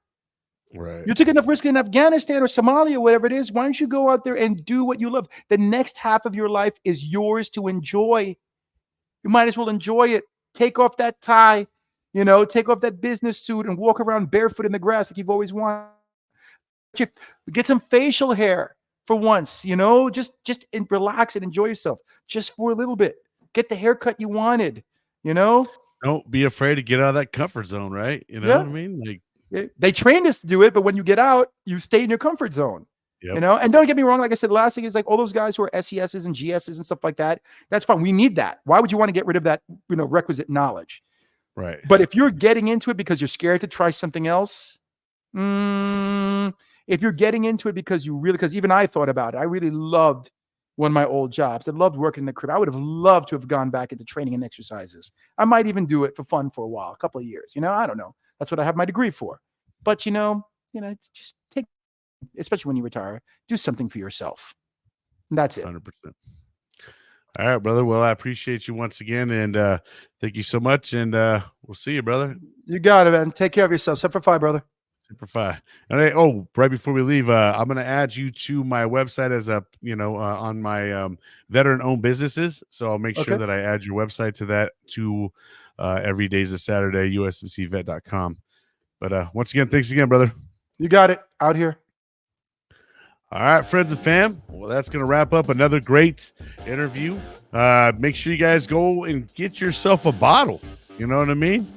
Right. You took enough risk in Afghanistan or Somalia, whatever it is. Why don't you go out there and do what you love? The next half of your life is yours to enjoy. You might as well enjoy it. Take off that tie, take off that business suit and walk around barefoot in the grass like you've always wanted. Get some facial hair for once, just relax and enjoy yourself just for a little bit. Get the haircut you wanted, Don't be afraid to get out of that comfort zone, right? You know what I mean? Like, they trained us to do it, but when you get out, you stay in your comfort zone. yep. And don't get me wrong. Like I said, the last thing is like all those guys who are SESs and GSs and stuff like that. That's fine. We need that. Why would you want to get rid of that, requisite knowledge? Right. But if you're getting into it because you're scared to try something else, if you're getting into it because even I thought about it, I really loved one of my old jobs. I loved working in the crib. I would have loved to have gone back into training and exercises. I might even do it for fun for a while, a couple of years. I don't know. That's what I have my degree for. But it's just take, especially when you retire, do something for yourself. And that's it. 100%. All right, brother. Well, I appreciate you once again, and thank you so much. And we'll see you, brother. You got it, man. Take care of yourself. Semper Fi, brother. Semper Fi. All right. Oh, right before we leave, I'm going to add you to my website as on my veteran-owned businesses. So I'll make sure that I add your website to that to every day's a Saturday, USMCvet.com. But once again, thanks again, brother. You got it. Out here. All right, friends and fam. Well, that's going to wrap up another great interview. Make sure you guys go and get yourself a bottle. You know what I mean?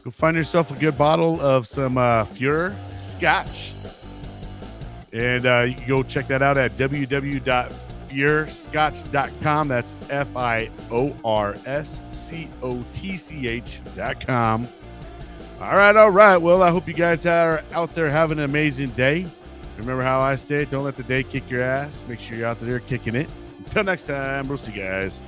Go find yourself a good bottle of some Fior Scotch. And you can go check that out at www.fiorscotch.com. That's FIORSCOTCH.com. All right. Well, I hope you guys are out there having an amazing day. Remember how I say it, don't let the day kick your ass. Make sure you're out there kicking it. Until next time, we'll see you guys.